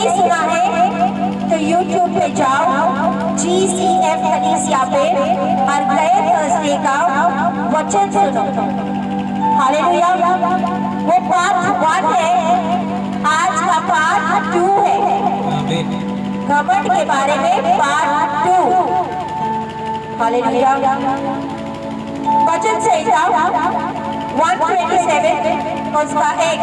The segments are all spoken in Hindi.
नहीं सुना है तो YouTube पे जाओ, GCF कलीसिया पे, और गए थर्सडे का वचन सुनो। हालेलुया। वो पार्ट 1 है, आज का पार्ट 2 है, घमंड के बारे में पार्ट 2। हालेलुया। वचन संहिता 127 उसका 1।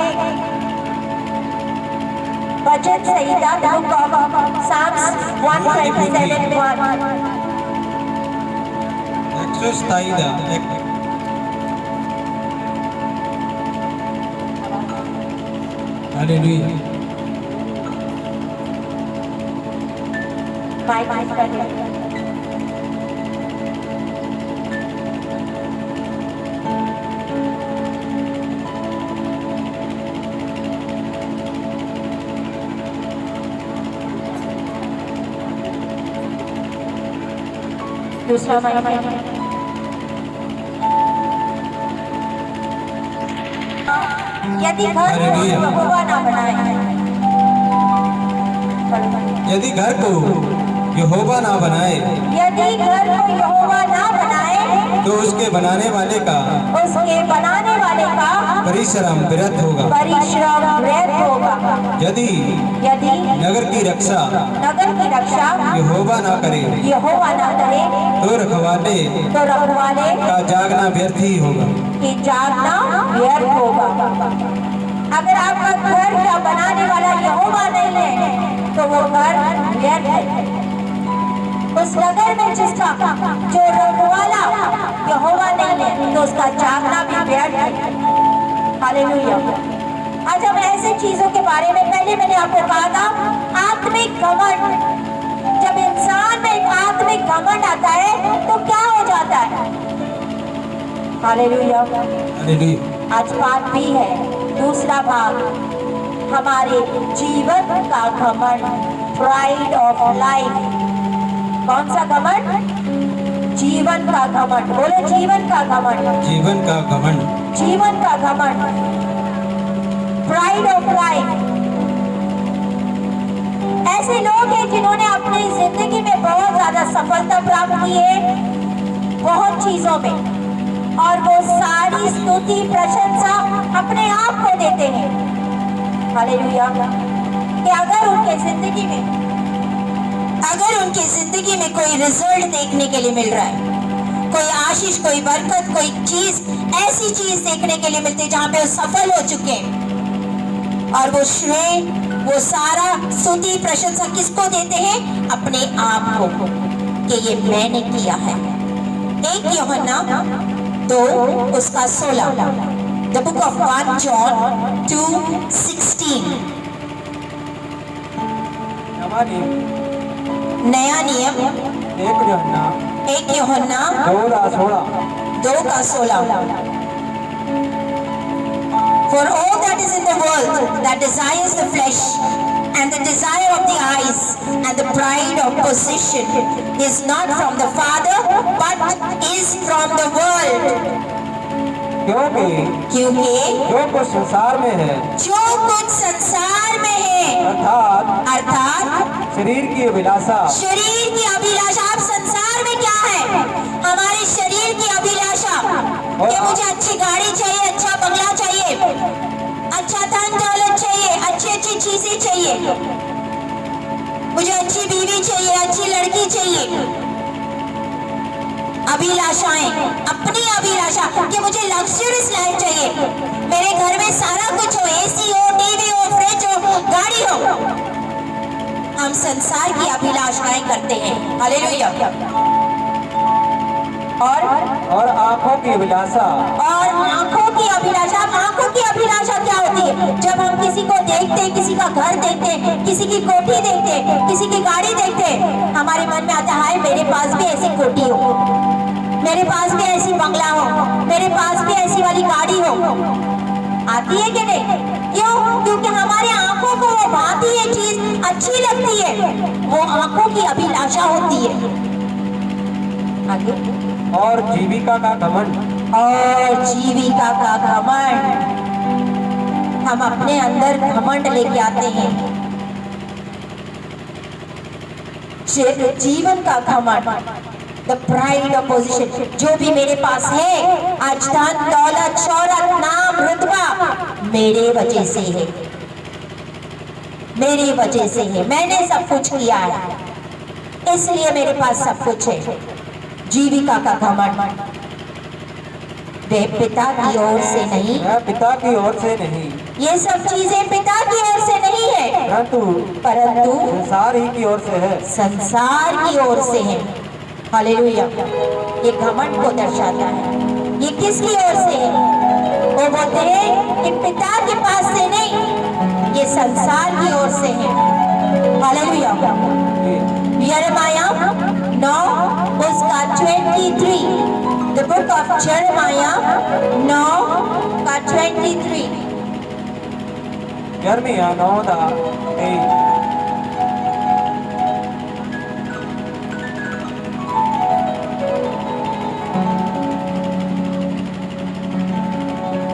वचन संहिता book of psalms 127:1। Hallelujah. Mic कर दे। दूसरा माइक। यदि घर को यहोवा ना बनाए, यदि घर को यहोवा ना बनाए, यदि घर को यहोवा ना बनाए, तो उसके बनाने वाले का परिश्रम व्यर्थ होगा। यदि नगर की रक्षा यहोवा ना करे, तो रखवाले का जागना व्यर्थ ही होगा। अगर आपका घर का बनाने वाला यहोवा नहीं है तो वो घर व्यर्थ है। उस नगर में जिसका जो रखवाला यहोवा नहीं है तो उसका जागना भी व्यर्थ है। हालेलुया। आज हम ऐसे चीजों के बारे में, पहले मैंने आपको कहा था, आत्मिक घमंड। जब इंसान में एक आत्मिक घमंड आता है तो क्या हो जाता है? हालेलुया। आज पाठ भी है, दूसरा भाग, हमारे जीवन का घमंड, प्राइड ऑफ लाइफ। कौन सा घमंड? जीवन का घमंड। बोलो जीवन का घमंड। जीवन का घमंड। जीवन का घमंड, प्राइड ऑफ लाइफ। ऐसे लोग हैं जिन्होंने अपनी जिंदगी में बहुत ज्यादा सफलता प्राप्त की है, बहुत चीजों में, और वो सारी स्तुति प्रशंसा अपने आप को देते हैं। हालेलुया। कि अगर उनके जिंदगी में कोई रिजल्ट देखने के लिए मिल रहा है, कोई आशीष, कोई बरकत, कोई चीज, ऐसी चीज देखने के लिए मिलती है जहां पे वो सफल हो चुके हैं, और वो श्रेय, वो सारा स्तुति प्रशंसा किसको देते हैं? अपने आप को, कि ये मैंने किया है। 1 यूहन्ना 2 उसका 16। The book of 1 John 2:16। नया नियम 1 यूहन्ना 2 का 16। For all that is in the world that desires the flesh and the desire of the eyes and the pride of possession is not from the Father but is from the world. क्योंकि जो कुछ संसार में है, अर्थात शरीर की अभिलाषा। आप संसार में क्या है? हमारे शरीर की अभिलाषा, कि मुझे अच्छी गाड़ी चाहिए, अच्छा बंगला चाहिए, अच्छा धन दौलत चाहिए, अच्छी चीजें चाहिए, मुझे अच्छी बीवी चाहिए, अच्छी लड़की चाहिए। अभिलाषाएं, अपनी अभिलाषा, कि मुझे लग्जरियस लाइफ चाहिए, मेरे घर में सारा कुछ हो, एसी हो, टीवी हो, फ्रिज हो, गाड़ी हो। हम संसार की अभिलाषाएं करते हैं। हालेलुया। और आंखों की अभिलाषा। आंखों की अभिलाषा क्या होती है? जब हम किसी को देखते हैं, किसी का घर देखते हैं, किसी की कोठी देखते हैं, किसी की गाड़ी देखते हैं, हमारे मन में आता है, मेरे पास भी ऐसी कोठी हो, मेरे पास भी ऐसी बंगला हो, मेरे पास भी ऐसी वाली गाड़ी हो। आती है कि नहीं? क्यों? क्योंकि हमारी आंखों को वो भाती है चीज अच्छी लगती है, वो आंखों की अभिलाषा होती है। आगे। और जीविका का घमंड। हम अपने अंदर घमंड लेके आते हैं। जीवन का घमंड, द प्राइड ऑफ पोजीशन, जो भी मेरे पास है आज, धन दौलत शौहरत नाम रुतबा, मेरे वजह से है, मेरी वजह से है, मैंने सब कुछ किया है, इसलिए मेरे पास सब कुछ है। जीविका का घमंड, वे पिता की ओर से नहीं, वह पिता की ओर से नहीं, ये सब चीजें पिता की ओर से नहीं है, परंतु संसार ही की ओर से है, संसार की ओर से है। हालेलुया। ये घमंड को दर्शाता है। ये किसकी ओर से है? वो बोलते हैं कि पिता के पास से नहीं, ये संसार की ओर से है। हालेलुया। यिर्मयाह 9 उसका 23, द बुक ऑफ यिर्मयाह 9 का 23। यिर्मयाह 9 ਦਾ 23।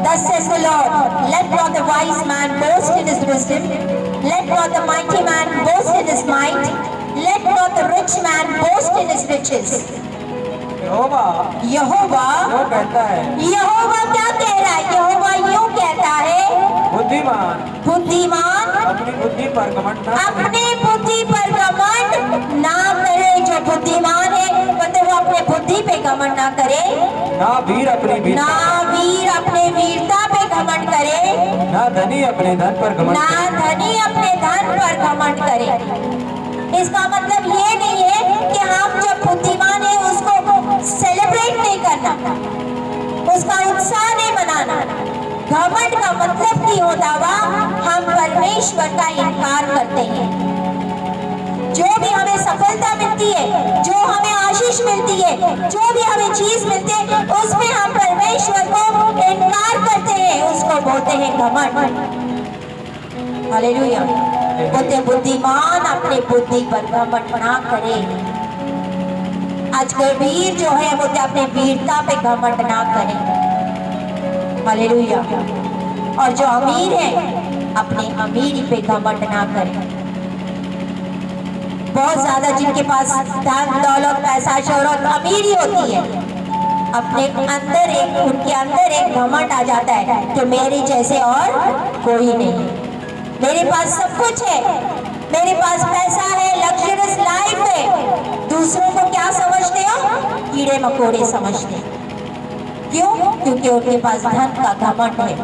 Thus says the Lord, let not the wise man boast in his wisdom, let not the mighty man boast in his might, let not the rich man boast in his riches. यहोवा यहोवा जो कहता है, यहोवा क्या कह रहा है? यहोवा यूं कहता है, बुद्धिमान अपनी बुद्धि पर घमंड न करे। अपनी बुद्धि पर घमंड ना करे। जो बुद्धिमान है मतलब वो अपने बुद्धि पे घमंड ना करे, ना वीर अपनी वीरता, ना वीर अपने वीरता पे घमंड करे, ना धनी अपने धन पर घमंड ना करे। धनी अपने धन पर घमंड करे। इसका मतलब ये नहीं है कि हम जब बुद्धिमान है उसको सेलिब्रेट नहीं करना, उसका उत्साह नहीं मनाना। घमंड का मतलब नहीं होता हुआ हम परमेश्वर का इनकार करते हैं। जो भी हमें सफलता मिलती है, जो हमें आशीष मिलती है, जो भी हमें चीज मिलती है, उसमें हम परमेश्वर को इनकार करते हैं, उसको बोलते हैं घमंड। हालेलुया। बोलते बुद्धिमान अपनी बुद्धि पर घमंड ना करे। आज के वीर जो है बोलते अपने वीरता पे घमंड ना करे। हालेलुया। और जो अमीर है अपने अमीरी पे घमंड ना करे। बहुत ज्यादा जिनके पास धन दौलत पैसा शोहरत अमीरी होती है, अपने अंदर एक उनके अंदर एक घमंड आ जाता है कि मेरे जैसे और कोई नहीं, मेरे पास सब कुछ है, मेरे पास पैसा है, लग्जरियस लाइफ है। दूसरों को क्या समझते हो? कीड़े मकोड़े समझते। क्यों? क्योंकि उनके पास धन का घमंड है।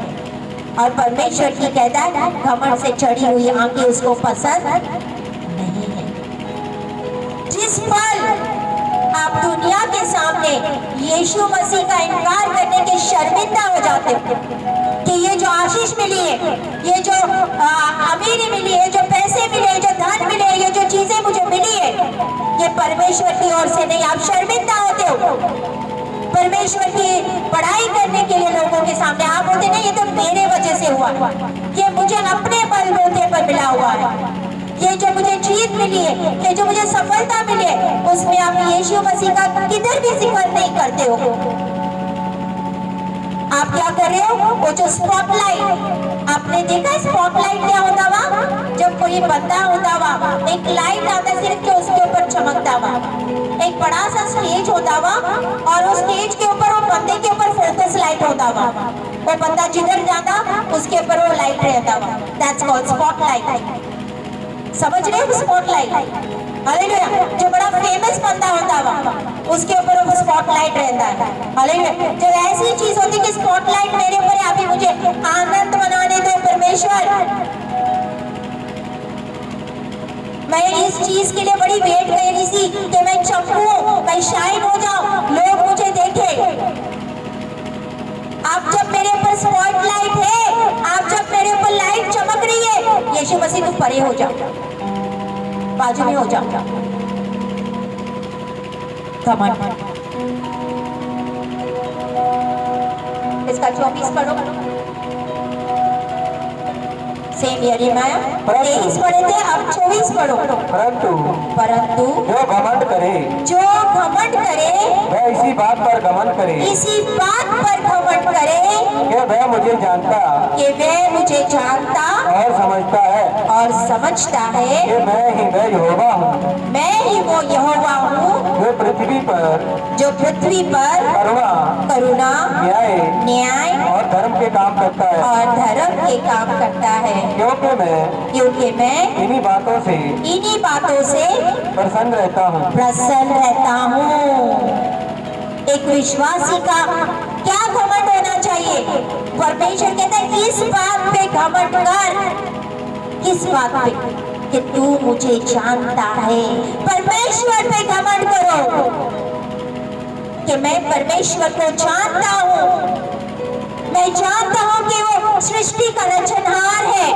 और परमेश्वर की कहता है घमंड से चढ़ी हुई आंखें उसको पसंद नहीं है। जिस पल आप दुनिया के सामने यीशु मसीह का इनकार करने के शर्मिंदा हो जाते हो कि ये जो आशीष मिली है, ये जो अमीरी मिली है, जो पैसे मिले, जो धन मिले, ये जो चीजें मुझे मिली है, ये परमेश्वर की ओर से नहीं, आप शर्मिंदा होते हो। परमेश्वर की पढ़ाई करने के लिए लोगों के सामने आप बोलते नहीं, ये तो मेरे वजह से हुआ, ये मुझे अपने बलबूते पर मिला हुआ है, ये जो मुझे जीत मिली है, ये जो मुझे सफलता मिली है, उसमें आप यीशु मसीह का किधर भी जिक्र नहीं करते हो। आप क्या कर रहे हो? वो जो स्पॉटलाइट, आपने देखा स्पॉटलाइट क्या होता हुआ? जब कोई बंदा होता हुआ, एक लाइट आता सिर्फ के उसके ऊपर चमकता हुआ, एक बड़ा सा स्टेज होता हुआ और उस स्टेज के ऊपर वो बंदे के ऊपर फोकस लाइट होता हुआ, वो बंदा जिधर जाता उसके ऊपर वो लाइट रहता हुआ। That's called spotlight. समझ रहे हो स्पॉटलाइट? हालेलुया। जो बड़ा फेमस बंदा होता हुआ उसके ऊपर वो स्पॉटलाइट रहता है। हालेलुया। जब ऐसी चीज होती कि स्पॉटलाइट मेरे ऊपर है, अभी मुझे आनंद मनाने दो परमेश्वर, मैं इस चीज के लिए बड़ी वेट कर रही थी कि मैं चमकूं, मैं शाइन हो जाऊं, लोग मुझे देखें। आप जब मेरे ऊपर स्पॉटलाइट है, आप जब मेरे ऊपर लाइट चमक रही है, यीशु मसीह तुम परे हो जाओ, बाजू में हो जाओ। घमंड। इसका 24 पढ़ो। सेम यरीमाया 23 पढ़े थे, अब 24 पढ़ो। परंतु जो घमंड करे वह इसी बात पर घमंड करे कि वह मुझे जानता और समझता है कि मैं ही वो यहोवा हूँ जो पृथ्वी पर करुणा न्याय और धर्म के काम करता है क्योंकि मैं इन्हीं बातों से प्रसन्न रहता हूँ। एक विश्वासी का क्या घमंड होना चाहिए? परमेश्वर कहता है इस बात पे घमंड कर, किस बात पे? कि तू मुझे जानता है। परमेश्वर पे घमंड करो कि मैं परमेश्वर को जानता हूँ। मैं जानता हूँ कि वो सृष्टि का रचनहार है,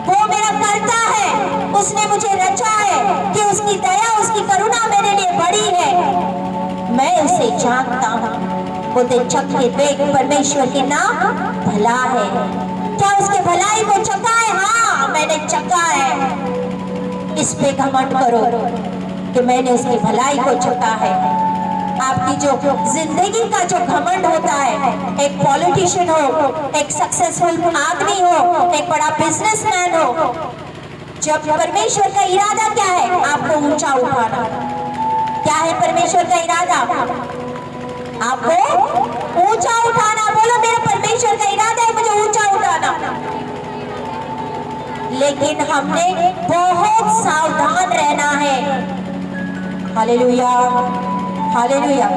वो मेरा कर्ता है, उसने मुझे रचा है, कि उसकी दया उसकी करुणा मेरे लिए बड़ी है। मैं उसे जानता हूँ। वो चक्के देख परमेश्वर के नाम भला है। क्या उसके भलाई को चखा है? हाँ, मैंने चखा है। इस पे घमंड करो कि मैंने उसकी भलाई को चखा है। आपकी जो जिंदगी का जो घमंड होता है, एक पॉलिटिशियन हो, एक सक्सेसफुल आदमी हो, एक बड़ा बिजनेसमैन हो, जब परमेश्वर का इरादा क्या है? आपको ऊंचा उठाना। क्या है परमेश्वर का इरादा? आपको ऊंचा उठाना। बोलो, मेरा परमेश्वर का इरादा है मुझे ऊंचा उठाना। लेकिन हमने बहुत सावधान रहना है। Hallelujah, hallelujah.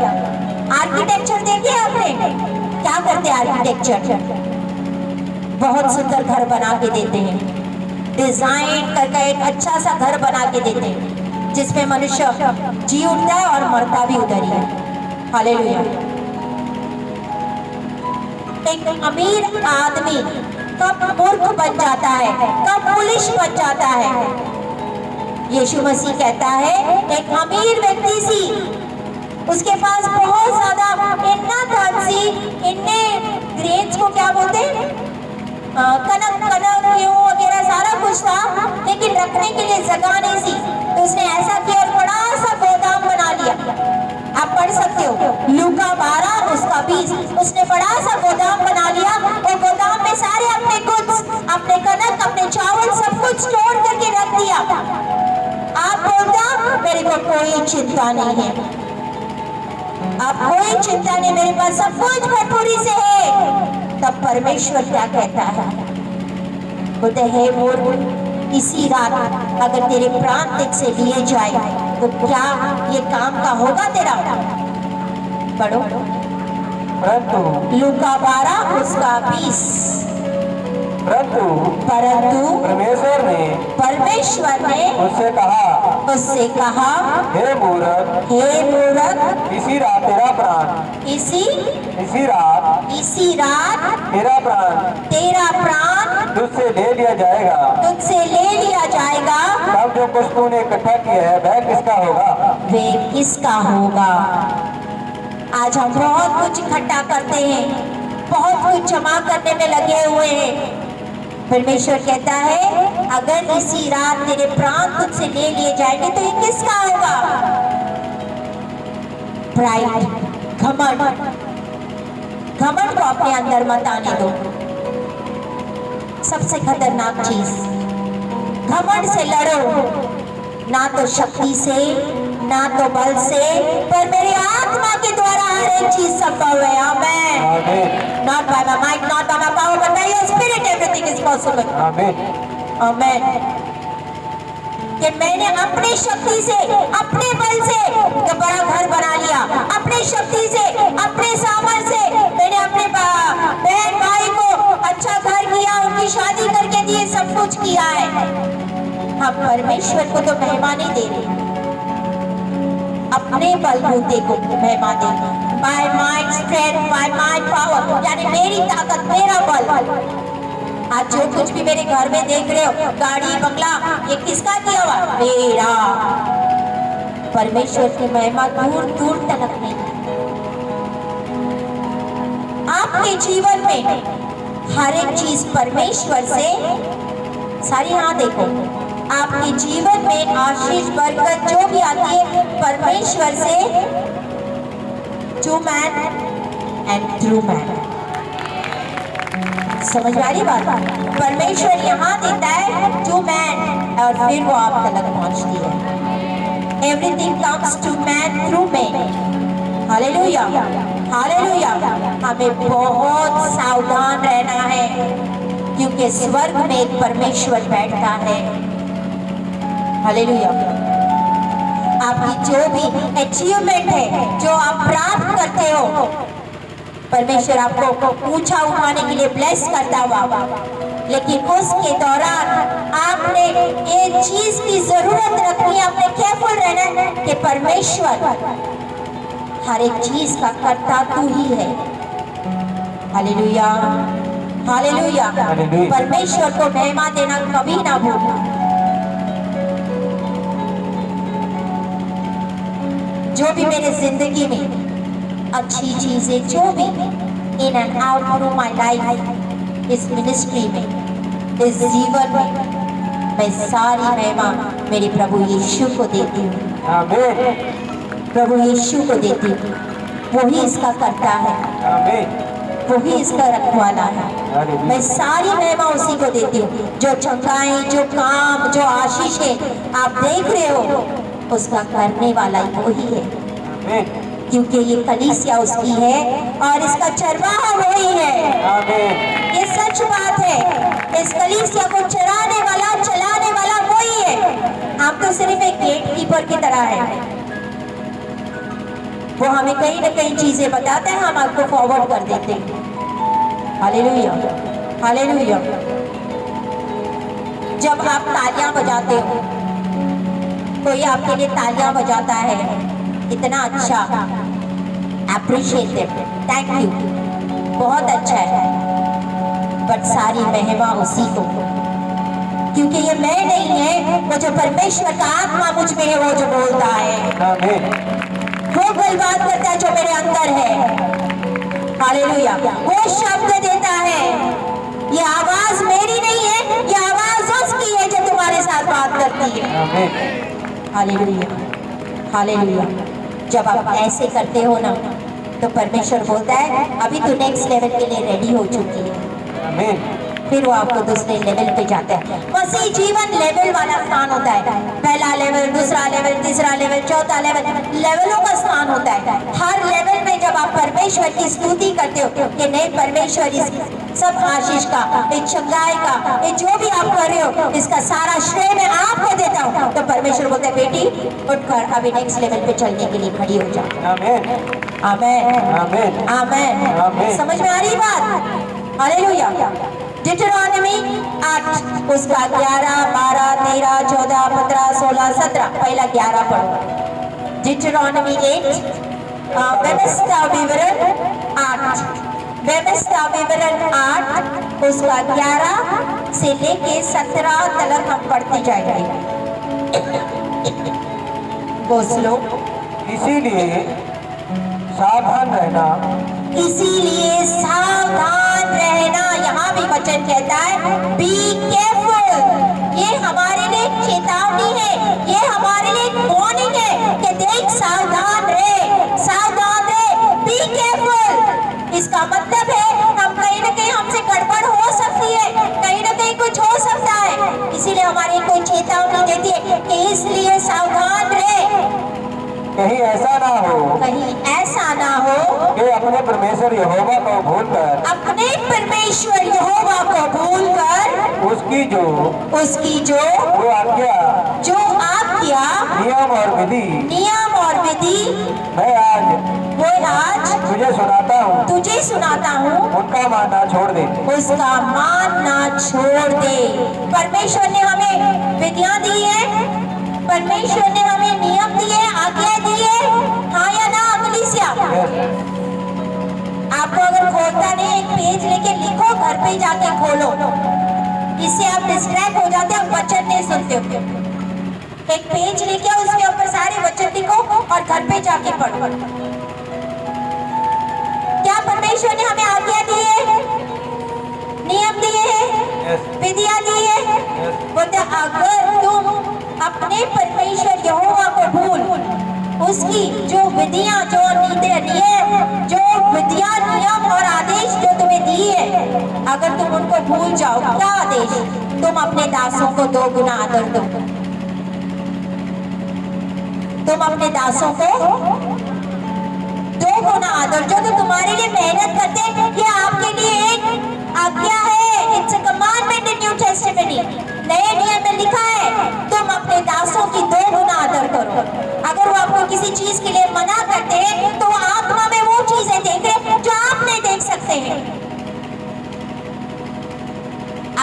आर्किटेक्चर देखिए आपने, क्या करते हैं आर्किटेक्चर? बहुत सुंदर घर बना के देते हैं, डिजाइन करके एक अच्छा सा घर बना के देते हैं, जिसमें मनुष्य जी उठता है और मरता भी उधर ही है। हालेलुया। एक अमीर आदमी कब मूर्ख बन जाता है, कब पुलिस बन जाता है? यीशु मसीह कहता है एक अमीर व्यक्ति सी, उसके पास बहुत ज्यादा इतना धन सी, इन्ने ग्रेन्स को क्या बोलते, कनक गेहूं वगैरह सारा कुछ था, लेकिन रखने के लिए जगह नहीं थी। तो उसने ऐसा किया और बड़ा सा गोदाम बना लिया। आप पढ़ सकते हो, लूका 12 उसका 20। उसने बड़ा सा गोदाम बना लिया और गोदाम में सारे अपने गुड्स, अपने कनक, अपने चावल सब कुछ स्टोर करके रख दिया। आप बोलता मेरे को कोई चिंता नहीं है, आप कोई चिंता नहीं, मेरे पास सब कुछ भरपूरी से है। तब परमेश्वर क्या कहता है? बोलते हैं मूर्ख, इसी रात अगर तेरे प्राण तुझ से लिए जाए तो क्या ये काम का होगा तेरा? पढ़ो, लूका 12 उसका 20। परंतु परमेश्वर ने उससे कहा हे मूर्ख, इसी रात तेरा प्राण तुझसे ले लिया जाएगा। तब जो कुछ तूने इकट्ठा किया है वह किसका होगा? आज हम बहुत कुछ इकट्ठा करते हैं, बहुत कुछ जमा करने में लगे हुए हैं। परमेश्वर कहता है अगर इसी रात तेरे प्राण तुझसे ले लिए जाएंगे तो ये किसका होगा? प्राइड, घमंड को अपने अंदर मत आने दो। सबसे खतरनाक चीज, घमंड से लड़ो, ना तो शक्ति से, ना तो बल से, पर मेरी आत्मा के द्वारा हर एक चीज संभव है। आमेन। Not by my might, not by my power, but by your spirit everything is possible. आमेन। कि मैंने अपनी शक्ति से, अपने बल से बड़ा घर बना लिया, अपनी शक्ति से, अपने सामर्थ्य से मैंने अपने बहन भाई को अच्छा घर किया, उनकी शादी करके दिए, सब कुछ किया है। हम परमेश्वर को तो महिमा नहीं दे रहे, अपने बलबूते को महिमा दे। By my strength, by my power, यानी मेरी ताकत, मेरा बल। आज जो कुछ भी मेरे घर में देख रहे हो, गाड़ी बंगला, ये किसका किया हुआ? मेरा। परमेश्वर की महिमा दूर दूर तक नहीं। आपके जीवन में हर एक चीज परमेश्वर से सारी हाँ देखो, आपके जीवन में आशीष बरकत जो भी आती है परमेश्वर से, to man and through man. समझ में आ रही बात? परमेश्वर यहाँ देता है टू मैन और फिर वो आप तक पहुँचती है। Everything comes to man through man. Hallelujah, hallelujah. हमें बहुत सावधान रहना है, क्योंकि स्वर्ग में एक परमेश्वर बैठता है। हालेलुया। आपकी जो भी अचीवमेंट है, जो आप प्राप्त करते हो, परमेश्वर आपको ऊंचा उठाने के लिए ब्लेस करता हुआ, लेकिन उसके दौरान आपने ये चीज की जरूरत रखनी है, आपने केयरफुल रहना है कि परमेश्वर हर एक चीज का कर्ता तू ही है। Hallelujah, hallelujah. परमेश्वर को महिमा देना कभी ना भूलना। जो भी मेरे जिंदगी में अच्छी चीजें, जो भी in and out through my life, इस मिनिस्ट्री में, इस जीवन में, मैं सारी महिमा मेरे प्रभु यीशु को देती हूँ। आमीन, प्रभु यीशु को देती हूँ। वही इसका करता है, आमीन, वही इसका रखवाला है। मैं सारी महिमा उसी को देती हूँ। जो चंगाई, जो काम, जो आशीष है आप देख रहे हो, उसका करने वाला ही वही है। आमीन, क्योंकि ये कलीसिया उसकी है और इसका चरवाहा वही है। आमीन, ये सच बात है। इस कलीसिया को चराने वाला, चलाने वाला वही है। हम तो सिर्फ एक गेट कीपर की तरह है। वो हमें कहीं न कहीं चीजें बताते हैं, हम आपको फॉरवर्ड कर देते हैं। Hallelujah, hallelujah. जब आप तालियां बजाते हो, कोई आपके लिए तालियां बजाता है, इतना अच्छा, अप्रिशिएटेड, थैंक यू, बहुत अच्छा है, बट सारी महिमा उसी को, क्योंकि ये मैं नहीं है, वो जो परमेश्वर का आत्मा मुझ में है, वो जो बोलता है, आमीन, वो गलबात करता है जो मेरे अंदर है। हालेलुया। वो शब्द देता है। ये आवाज मेरी नहीं है, ये आवाज उसकी है जो तुम्हारे साथ बात करती है। आमीन, हालेलुया, हालेलुया। जब आप ऐसे करते हो ना, तो परमेश्वर बोलता है अभी तो नेक्स्ट लेवल के लिए रेडी हो चुकी है। आमीन, फिर वो आपको दूसरे लेवल पे जाता है। मसीह जीवन लेवल वाला स्थान होता है। पहला लेवल, दूसरा लेवल, तीसरा लेवल, चौथा लेवल, लेवलों का स्थान होता है। हर लेवल में जब आप परमेश्वर की स्तुति करते हो कि नहीं, परमेश्वर इस सब आशीष का, इस चंगाई का, ये जो भी आप कर रहे हो, इसका सारा श्रेय मैं आपको देता हूँ, तो परमेश्वर बोलता है बेटी उठकर अभी नेक्स्ट लेवल पे चलने के लिए खड़ी हो जाओ। आमीन, आमेन, आमीन, आमेन। आमीन। समझ में आ रही बात? हालेलुया। डिटरॉनमी 8 उसका 11, 12, 13, 14, 15, 16, 17, पहला 11 पढ़ो। डिटरॉनमी 8, व्यवस्था विवरण 8, व्यवस्था विवरण 8 उसका 11 से लेके 17 तक हम पढ़ते जाएंगे। बोलो। इसीलिए सावधान रहना, इसीलिए सावधान रहना। यहाँ भी वचन कहता है बी केयरफुल। ये हमारे लिए एक चेतावनी है, ये हमारे लिए एक वार्निंग है कि देख सावधान रहे, सावधान रहे, बी केयरफुल। इसका मतलब है हम कहीं न कहीं हमसे गड़बड़ हो सकती है, कहीं न कहीं कुछ हो सकता है, इसीलिए हमारी कोई चेतावनी देती है कि इसलिए सावधान रहे। कहीं ऐसा ना हो, कहीं ऐसा ना हो कि अपने परमेश्वर यहोवा को भूलकर, अपने परमेश्वर यहोवा को भूलकर उसकी जो वो आज्ञा, नियम और विधि मैं आज तुझे सुनाता हूँ, उनका मानना छोड़ दे। उसका मानना छोड़ दे। परमेश्वर ने हमें विधियां दी है, परमेश्वर ने हमें नियम दिए, आज्ञा दी है, हाँ या ना कलीसिया? आपको अगर खोलता नहीं, एक पेज लेके लिखो, घर पे जाके खोलो, इससे आप डिस्ट्रैक्ट हो जाते हैं, वचन नहीं सुनते हो। एक पेज लेके उसके ऊपर सारे वचन लिखो और घर पे जाके पढ़ो। क्या परमेश्वर ने हमें आज्ञा दी है, नियम दिए हैं, विधियां दी है? उसकी जो विधियां, जो विधियां, नियम और आदेश जो तुम्हें दी है, अगर तुम उनको भूल जाओ, क्या आदेश? तुम अपने दासों को 2 गुना आदर दो। तुम अपने दासों को 2 गुना आदर, जो तो तुम्हारे लिए मेहनत करते हैं, ये आपके लिए एक आज्ञा है। It's a commandment in new testament. नए नियम में लिखा है तुम अपने दासों की 2 गुना आदर करो। अगर वो आपको किसी चीज के लिए मना करते हैं तो वो आत्मा में वो चीजें देख रहे जो आप नहीं देख सकते हैं।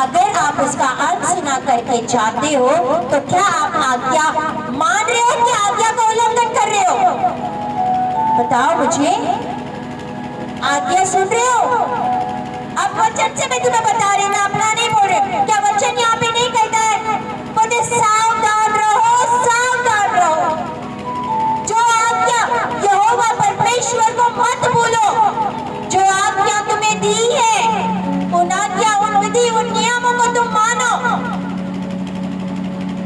अगर आप उसका अर्थ सुना करके जाते हो तो क्या आप आज्ञा मान रहे हो कि आज्ञा का उल्लंघन कर रहे हो? बताओ मुझे, आज्ञा सुन रहे हो? अब वचन से मैं तुम्हें बता रही हूँ, मैं अपना नहीं बोल रही। क्या वचन यहाँ पे नहीं कहता है बोले सावधान रहो, सावधान रहो। जो आज्ञा यहोवा परमेश्वर को मत भूलो, जो आज्ञा तुम्हें दी है, उन आज्ञा, उन विधि, उन नियमों को तुम मानो।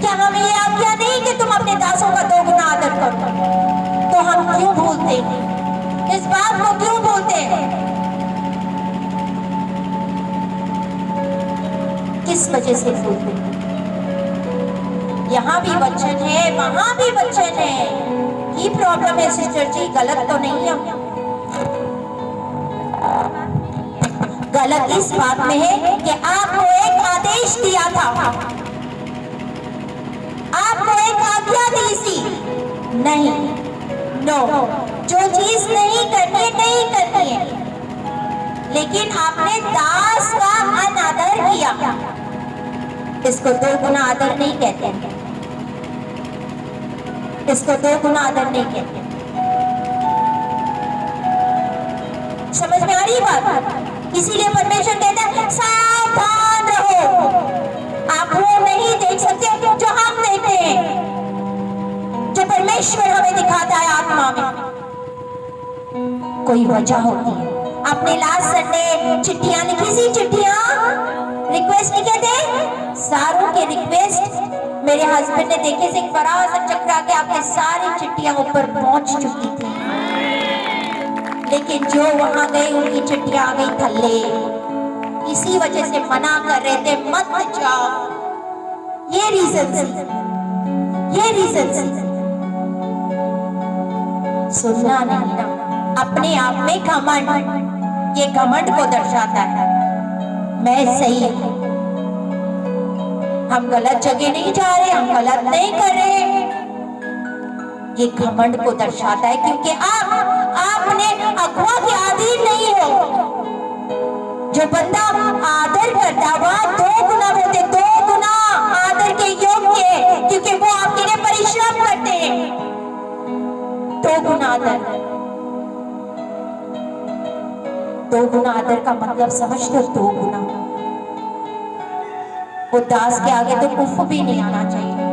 क्या हमें ये आज्ञा नहीं कि तुम अपने दासों का 2 गुना आदर करो? तो हम क्यों भूलते हैं? इस बात को क्यों भूलते हैं? किस वजह से भूलते हैं? यहाँ भी वचन है, वहां भी वचन है। ये प्रॉब्लम है सिस्टर जी, गलत तो नहीं है। गलत इस बात में है कि आपको एक आदेश दिया था, आपको एक आज्ञा दी थी, नहीं, नो, जो चीज नहीं करनी है, नहीं करनी है, लेकिन आपने दास का अनादर किया। इसको 2 गुना आदर नहीं कहते, इसको 2 गुना आदर नहीं कहते। समझ में आ रही बात? इसीलिए परमेश्वर कहता है सावधान रहो। आप वो नहीं देख सकते जो हम देखते हैं, जो परमेश्वर हमें दिखाता है आत्मा में। कोई वजह होती है। आपने लास्ट संडे चिट्ठियां लिखी सी, चिट्ठियां रिक्वेस्ट लिखे थे, सारों के रिक्वेस्ट मेरे हस्बैंड ने देखे से एक बड़ा सा चक्रा के आपके सारी चिट्ठियां ऊपर पहुंच चुकी थी, लेकिन जो वहां गए उनकी चिट्ठियां आ गई थल्ले। इसी वजह से मना कर रहे थे मत जाओ। ये रीजन सुनना नहीं ना, अपने आप में घमंड, ये घमंड को दर्शाता है। मैं सही हूं, हम गलत जगह नहीं जा रहे, हम गलत नहीं कर रहे, ये घमंड को दर्शाता है। क्योंकि आपने अगुआ के अधीन नहीं हो। जो बंदा आदर करता वह 2 गुना बोलते, 2 गुना आदर के योग्य है, क्योंकि वो आपके लिए परिश्रम करते हैं। 2 गुना आदर, 2 गुना आदर का मतलब समझते हो? 2 गुना। वो दास के आगे तो उफ भी नहीं आना चाहिए।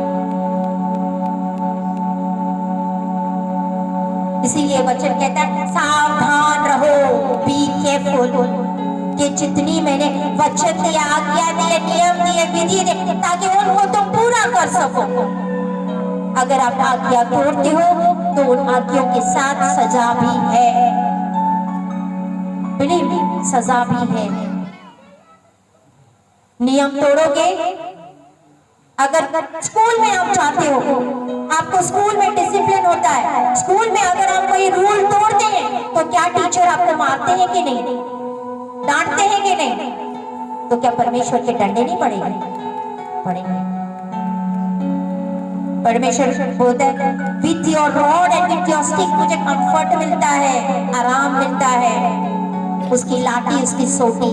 इसीलिए वचन कहता है सावधान रहो, बी केयरफुल, कि जितनी मैंने वचन दिया, आज्ञा दिए, नियम दिए, विधि दिए, ताकि उनको तुम पूरा कर सको। अगर आप आज्ञा तोड़ते हो तो उन आज्ञाओं के साथ सजा भी है, सजा भी है। नियम तोड़ोगे, अगर स्कूल में आप जाते हो, आपको स्कूल में डिसिप्लिन होता है, स्कूल में अगर आप कोई रूल तोड़ते हैं तो क्या टीचर आपको मारते हैं कि नहीं, डांटते हैं कि नहीं? तो क्या परमेश्वर के डंडे नहीं पड़ेंगे? पड़ेंगे। परमेश्वर बोलता है with your rod and with your stick मुझे कंफर्ट मिलता है, आराम मिलता है। उसकी लाठी, उसकी सोटी,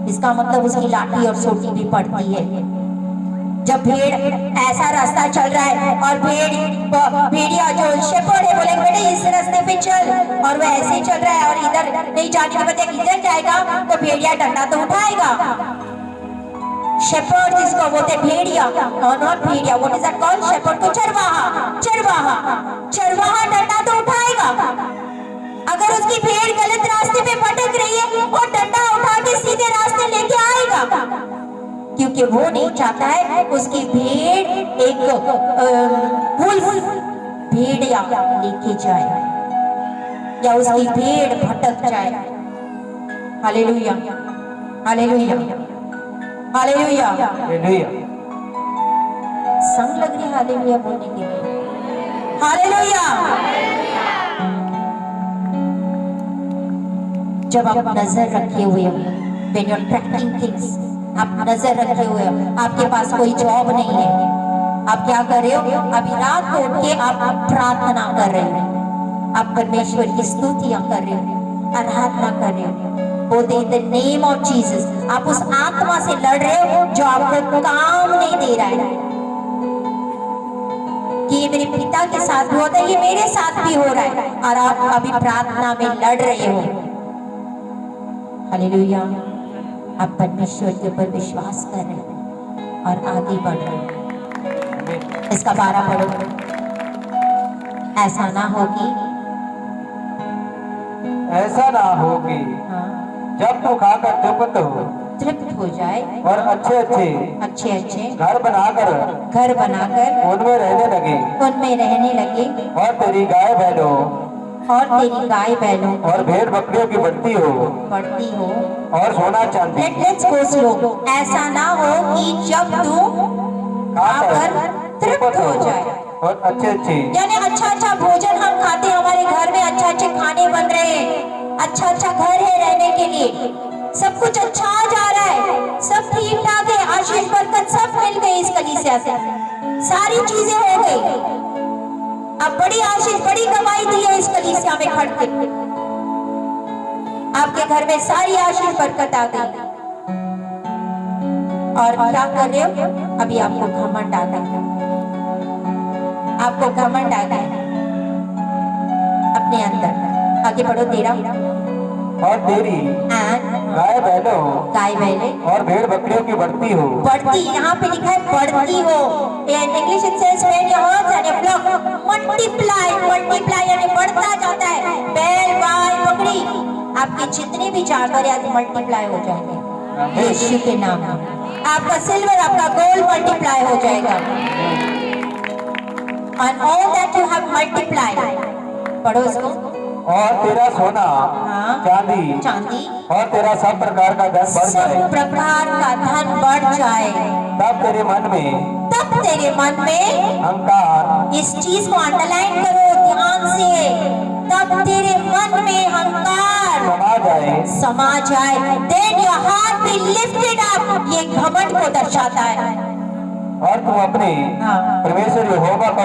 इसका मतलब उसकी लाठी और सोटी भी पड़ती है। जब भेड़ ऐसा रास्ता चल रहा है और भेड़िया जो शेपर्ड है बोले बेटे इस रास्ते पे चल, और वो ऐसे ही चल रहा है और इधर नहीं जाने के बजाय इधर जाएगा, तो भेड़िया डंडा तो उठाएगा। शेपर्ड जिसको बोलते भेड़िया, नॉट भेड़िया, what is that called? Shepherd को चरवाहा डंडा तो उठाएगा। अगर उसकी भेड़ गलत रास्ते पे भटक रही है और डंडा उठा के सीधे रास्ते लेके आएगा, क्योंकि वो नहीं चाहता है उसकी भेड़ एक भेड़िया लेके जाए या उसकी भेड़ भटक जाए। Hallelujah, hallelujah, hallelujah. हालेलुया। संग लग रही है हालेलुया बोलने के लिए। हालेलुया। जब आप नजर रखे हुए हो, when you're practicing things, आप नजर रखे हुए हो, आपके पास कोई जॉब नहीं है, आप क्या कर रहे हो? अभी रात को उठ के आप प्रार्थना कर रहे हो, आप परमेश्वर की स्तुतियां कर रहे हो, आराधना कर रहे हो, बोलते in the name of Jesus. आप उस आत्मा से लड़ रहे हो जो आपको काम नहीं दे रहा है कि ये मेरे पिता के साथ भी होता है, ये मेरे साथ भी हो रहा है, और आप अभी प्रार्थना में लड़ रहे हो। हालेलुया। आप परमेश्वर के ऊपर विश्वास कर रहे हो और आगे बढ़ रहे हो। इसका 12 पढ़ो। ऐसा ना हो कि हाँ, जब तू खाकर तृप्त हो जाए और अच्छे अच्छे घर बनाकर उनमें रहने लगे और तेरी गाय बैलों और भेड़ बकरियों की बढ़ती हो और सोना चांदी लेट्स गो स्लो। ऐसा ना हो कि जब तू खाकर तृप्त हो जाए और अच्छे यानी अच्छा भोजन हम खाते हैं, हमारे घर में अच्छे खाने बन रहे हैं, अच्छा घर है रहने के लिए, सब कुछ अच्छा जा रहा है, सब ठीक ठाक है, आशीष बरकत सब मिल गई इस कलीसिया से, सारी चीजें हो गई। अब बड़ी आशीष बड़ी कमाई दी है इस कलीसिया में खड़ के, आपके घर में सारी आशीष बरकत आ गई, और क्या कर रहे हो? अभी आपको घमंड आ गया, आपको घमंड आ गया अपने अंदर। आगे बढ़ो। 13 और तेरी गाय बैलों और भेड़ बकरियों की बढ़ती, यहाँ पे लिखा है बढ़ती हो। In English it says when your herds and your flock multiply यानी बढ़ता जाता है। बैल गाय बकरी आपके जितने भी जानवर हैं आज मल्टीप्लाई हो जाएंगे यीशु के नाम में। आपका सिल्वर आपका गोल्ड मल्टीप्लाई हो जाएगा। And all that you have multiplied, पढ़ो इसको। और तेरा सोना चांदी और तेरा सब प्रकार का धन बढ़ जाए, सब प्रकार का धन बढ़ जाए। तब तेरे मन में अहंकार, इस चीज को अंडरलाइन करो ध्यान से, तब तेरे मन में अहंकार समा जाए। Then your heart be lifted up, ये घमंड को दर्शाता है। और तुम अपने परमेश्वर यहोवा को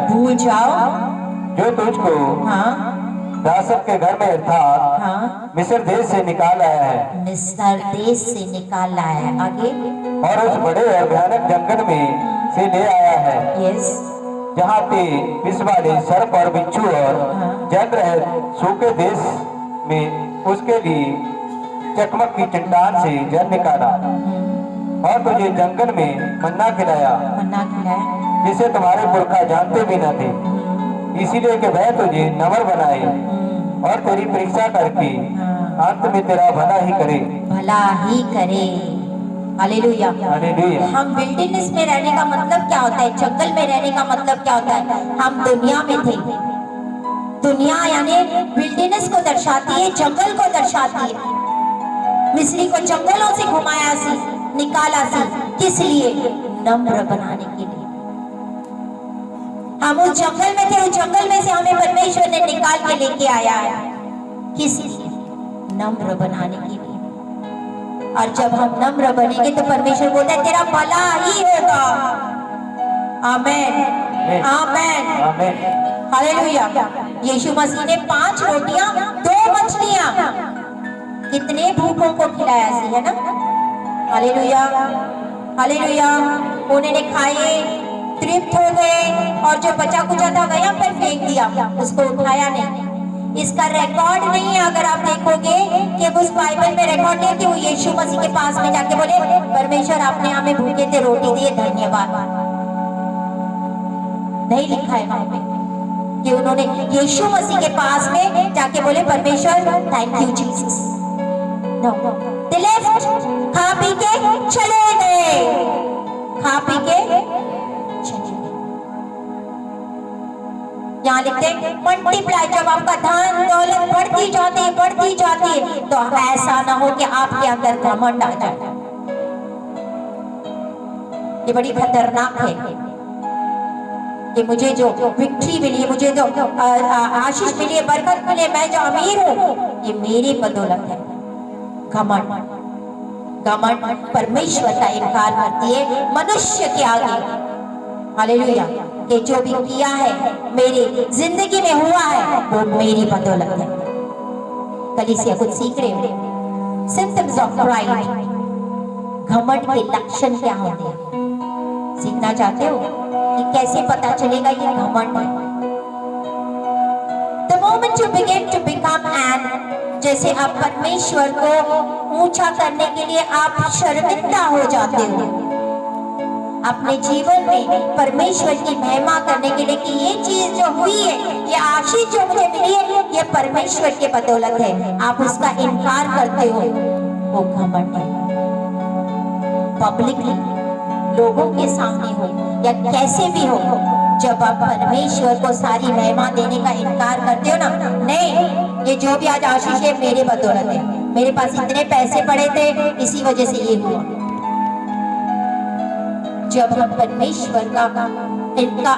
भूल जाओ जो तुझको दासत के घर में अर्थात मिस्र देश से निकाल आया है, आगे और उस बड़े और भयानक जंगल में से ले आया है। यस, जहाँ पे विष वाले सर्प और बिच्छू और जल रहे सूखे देश में उसके लिए चकमक की चट्टान से जल निकाला, और तुझे जंगल में मन्ना खिलाया जिसे तुम्हारे पुरखा जानते भी न थे, इसीलिए कि वह तुझे नम्र बनाए और तेरी परीक्षा करके अंत में तेरा भला ही करे। Hallelujah, hallelujah. हम विल्डरनेस में रहने का मतलब क्या होता है? जंगल में रहने का मतलब क्या होता है? हम दुनिया में थे। दुनिया यानी विल्डरनेस को दर्शाती है, जंगल को दर्शाती है। मिस्री को जंगलों से घुमाया सी, निकाला सी, किस लिए? नम्र बनाने के लिए। हम उस जंगल में थे, उस जंगल में से हमें परमेश्वर ने निकाल के लेके आया है, किस लिए? नम्र बनाने के लिए। और जब हम नम्र बनेंगे तो परमेश्वर बोलता है तेरा भला ही होगा। आमेन, आमेन, हालेलुया। यीशु मसीह ने 5 रोटियां 2 मछलियां कितने भूखों को खिलाया सी, है ना? Hallelujah, hallelujah. उन्होंने खाए, तृप्त हो गए, और जो बचा कुचा था गया पर फेंक दिया, उसको उठाया नहीं। इसका रिकॉर्ड नहीं है। अगर आप देखोगे कि उस बाइबल में रिकॉर्ड है कि वो यीशु मसीह के पास में जाके बोले परमेश्वर आपने हमें भूखे थे रोटी दिए, धन्यवाद। नहीं लिखा है वहां पे कि उन्होंने यीशु मसीह के पास में जाके बोले परमेश्वर thank you Jesus. No, they left, खा पी के चले गए, खा पी के चले गए। यहाँ लिखते हैं मल्टीप्लाई, जब आपका धन दौलत बढ़ती जाती है तो ऐसा ना हो कि आपके अंदर घमंड आ जाए। ये बड़ी खतरनाक है कि मुझे जो विक्ट्री मिली है, मुझे जो आशीष मिली है, बरकत मिली है, मैं जो अमीर हूँ, ये मेरी बदौलत है। घमंड परमेश्वर का इनकार करती है मनुष्य के आगे। हालेलुया। कि जो भी किया है मेरी जिंदगी में हुआ है वो मेरी बदौलत है। कलीसिया कुछ सीख रहे हो? सिम्पटम्स ऑफ प्राइड, घमंड के लक्षण क्या होते हैं? सीखना चाहते हो कि कैसे पता चलेगा ये घमंड है? The moment you begin to become an, जैसे आप परमेश्वर को ऊंचा करने के लिए आप शर्मिंदा हो जाते हो अपने जीवन में परमेश्वर की महिमा करने के लिए कि ये चीज जो हुई है, ये आशीष जो मुझे मिली है, ये परमेश्वर के बदौलत है, आप उसका इनकार करते हो, वो घमंड है। पब्लिकली, लोगों के सामने हो या कैसे भी हो, जब आप परमेश्वर को सारी महिमा देने का इनकार करते हो ना, नहीं, ये जो भी आज आशीष है मेरे बदौलत है, मेरे पास इतने पैसे पड़े थे इसी वजह से ये हुआ। जब हम परमेश्वर का इनका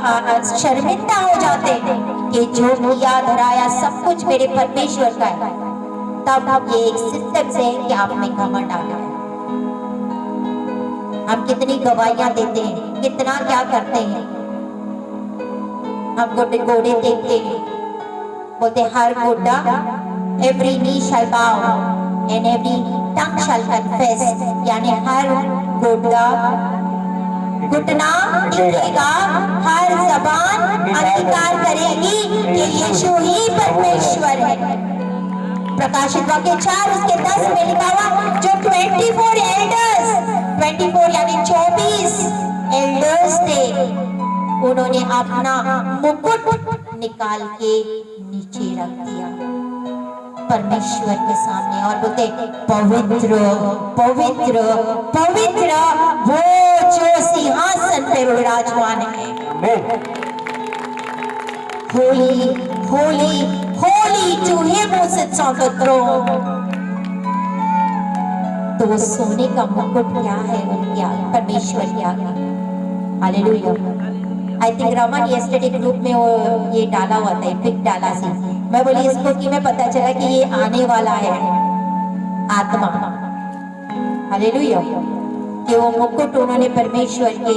शर्मिंदा हो जाते हैं कि जो किया धराया सब कुछ मेरे परमेश्वर का है, तब ये एक सिस्टम से कि आप में घमंड आ गया। हम कितनी गवाहियां देते हैं, कितना क्या करते हैं, हम घोड़े देखते हैं, बोलते हर घोड़ा every knee shall bow and every tongue shall confess, यानी हर घोड़ा घुटना टिकेगा, हर जबान अंगीकार करेगी कि यीशु ही परमेश्वर है। प्रकाशित वाक्य 4 उसके 10 में लिखा हुआ, जो 24 एल्डर्स, 24 यानी 24 एल्डर्स थे, उन्होंने अपना मुकुट निकाल के नीचे रख दिया परमेश्वर के सामने और बोलते पवित्र पवित्र पवित्र वो जो सिंहासन पे विराजमान है। Holy holy holy to him who sits on the throne. तो वो सोने का मुकुट क्या है उनके आगे, परमेश्वर के आगे। Hallelujah. I think Raman yesterday group में वो ये डाला हुआ था, पिक डाला सी, मैं बोली इसको कि मैं पता चला कि ये आने वाला है आत्मा। हालेलुया। कि वो मुकुट उन्होंने परमेश्वर के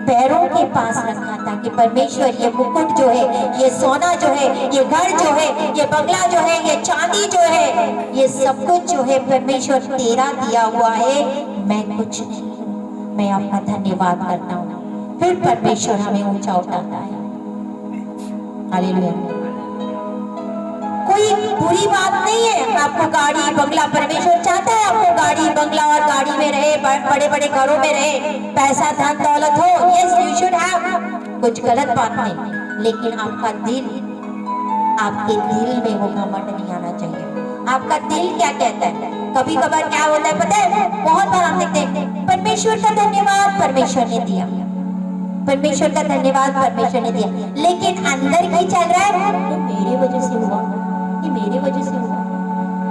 पैरों के पास रखा था कि परमेश्वर ये मुकुट जो है, ये सोना जो है, ये घर जो है, ये बंगला जो है, ये चांदी जो है, ये सब कुछ जो है परमेश्वर तेरा दिया हुआ है, मैं कुछ नहीं, मैं आपका धन्यवाद करता हूँ। फिर परमेश्वर हमें ऊंचा उठाता है। हालेलुया। कोई बुरी बात नहीं है आपको गाड़ी बंगला, परमेश्वर चाहता है आपको गाड़ी बंगला और गाड़ी में रहे, बड़े बड़े घरों में रहे, पैसा धन दौलत हो, यस यू शुड हैव, कुछ गलत बात नहीं, लेकिन आपका दिल, आपके दिल में वो घमंड नहीं आना चाहिए। आपका दिल क्या कहता है? कभी कभार क्या होता है पता है, बहुत बार हम देखते हैं परमेश्वर का धन्यवाद परमेश्वर ने दिया, परमेश्वर का धन्यवाद परमेश्वर ने दिया, लेकिन अंदर की चल रहा है वो मेरे वजह से हुआ, ये मेरे वजह से हुआ,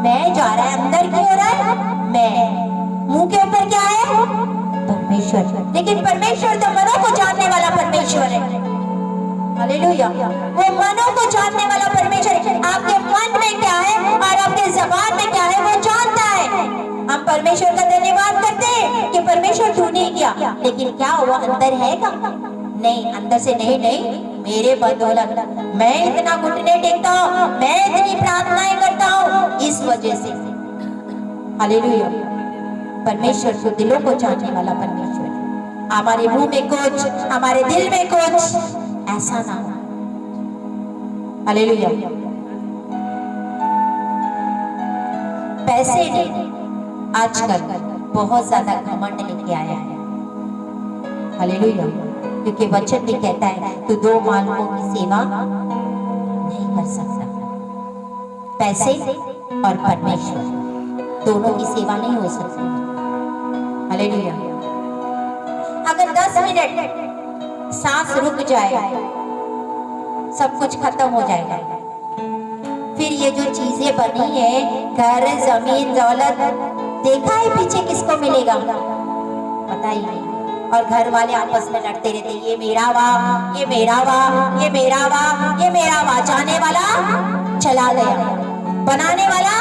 मैं जा रहा है, अंदर की हो रहा है मैं, मुंह के ऊपर क्या है परमेश्वर, लेकिन परमेश्वर तो मनों को जानने वाला परमेश्वर है। हालेलुया। वो मनों को जानने वाला परमेश्वर है। आपके मन में क्या है और आपके जबान में क्या है वो जानता है। हम परमेश्वर का धन्यवाद करते हैं कि परमेश्वर तूने किया, लेकिन क्या हुआ अंदर है का? नहीं, अंदर से नहीं, मेरे बदौलत मैं इतना घुटने टेकता हूँ, मैं इतनी प्रार्थनाएं करता हूँ, इस वजह से। हालेलुया। परमेश्वर तो दिलों को जानने वाला परमेश्वर है। हमारे मुंह में कुछ, हमारे दिल में कुछ ऐसा ना हो। हालेलुया। पैसे ने आजकल बहुत ज्यादा घमंड लेके आया है। हालेलुया। क्योंकि वचन भी कहता है तू दो मालिकों की सेवा नहीं कर सकता। पैसे और परमेश्वर दोनों की सेवा नहीं हो सकती। हालेलुया। अगर 10 मिनट सांस रुक जाए सब कुछ खत्म हो जाएगा। फिर ये जो चीजें बनी है, घर, जमीन, दौलत, देखा है पीछे किसको मिलेगा? बताइए। और घर वाले आपस में लड़ते रहते, ये मेरा वाह, ये मेरा वाह, ये मेरा वाह, ये मेरा वाह। जाने वाला चला गया, बनाने वाला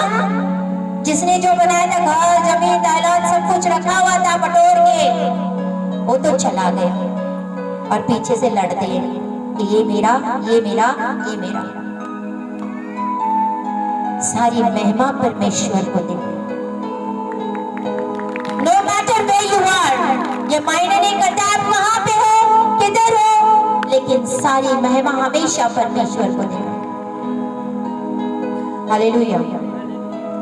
जिसने जो बनाया था, घर, जमीन, दौलत सब कुछ रखा हुआ था बटोर के, वो तो चला गया। और पीछे से लड़ते हैं कि ये मेरा, ये मेरा, ये मेरा। सारी महिमा परमेश्वर को दे। No matter where you are, ये मायने नहीं करता आप कहां पे हो, किधर हो, लेकिन सारी महिमा हमेशा परमेश्वर को दे। Hallelujah,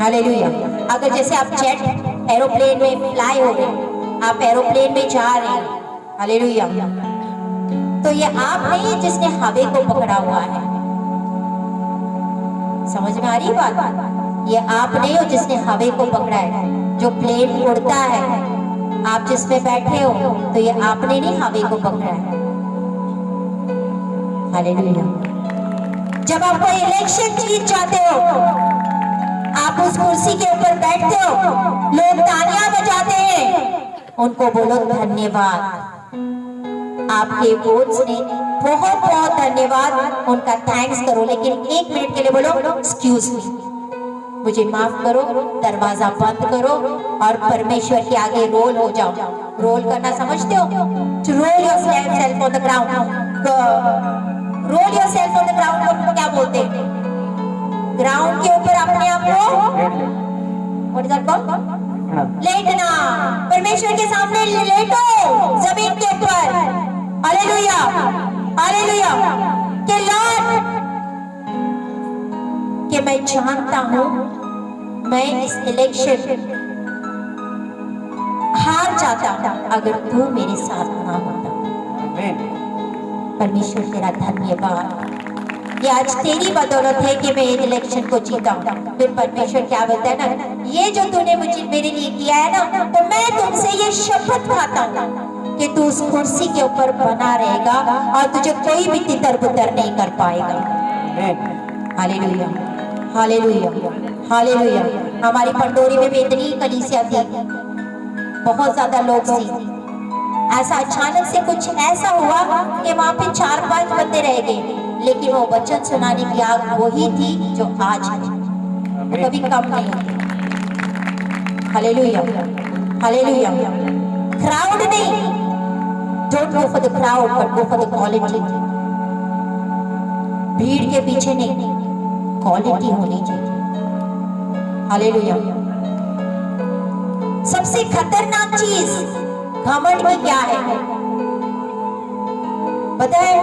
hallelujah. अगर जैसे आप जेट एरोप्लेन में फ्लाई हो रहे, आप एरोप्लेन में जा रहे हैं, हालेलुया, तो ये आप नहीं है जिसने हवा को पकड़ा हुआ है। समझ में आ रही बात? ये आप नहीं हो जिसने हवा को पकड़ा है। जो प्लेन उड़ता है, आप जिसमें बैठे हो, तो ये आपने नहीं हवा को पकड़ा है। हालेलुया। जब आप कोई इलेक्शन जीत जाते हो, आप उस कुर्सी के ऊपर बैठते हो, लोग तालियां बजाते हैं, उनको बोलो धन्यवाद, आपके वोट्स ने बहुत बहुत धन्यवाद, उनका थैंक्स करो। लेकिन 1 मिनट के लिए बोलो एक्सक्यूज मी, मुझे माफ करो, दरवाजा बंद करो और परमेश्वर के आगे रोल हो जाओ। रोल करना समझते हो? To roll yourself on the ground. Roll yourself on the ground को क्या बोलते हैं? ग्राउंड के ऊपर अपने आप को व्हाट इज दैट कॉल्ड? लेटना। परमेश्वर के सामने लेटो जमीन के ऊपर। Hallelujah, hallelujah. कि लॉर्ड, कि मैं जानता हूं मैं इस इलेक्शन हार जाता अगर तू मेरे साथ ना होता। परमेश्वर तेरा धन्यवाद, ये आज तेरी बदौलत है कि मैं इस इलेक्शन को जीता हूँ। फिर परमेश्वर क्या बोलता है ना, ये जो तूने मुझे मेरे लिए किया है ना, तो मैं तुमसे ये शपथ खाता हूँ कि तू उस कुर्सी के ऊपर बना रहेगा और तुझे कोई भी तितर बुतर नहीं कर पाएगा। Hallelujah, hallelujah, hallelujah. हमारी पंडोरी में भी इतनी कलीसिया थी, बहुत ज्यादा लोग थे। ऐसा अचानक से कुछ ऐसा हुआ कि वहां पे 4-5 बंदे रह गए, लेकिन वो वचन सुनाने की आग वही थी जो आज है, वो कभी कम नहीं होती। Hallelujah, hallelujah. क्राउड नहीं, don't go for the crowd but go for the quality. भीड़ के पीछे नहीं, क्वालिटी होनी चाहिए। हालेलुया। सबसे खतरनाक चीज घमंड की क्या है पता है?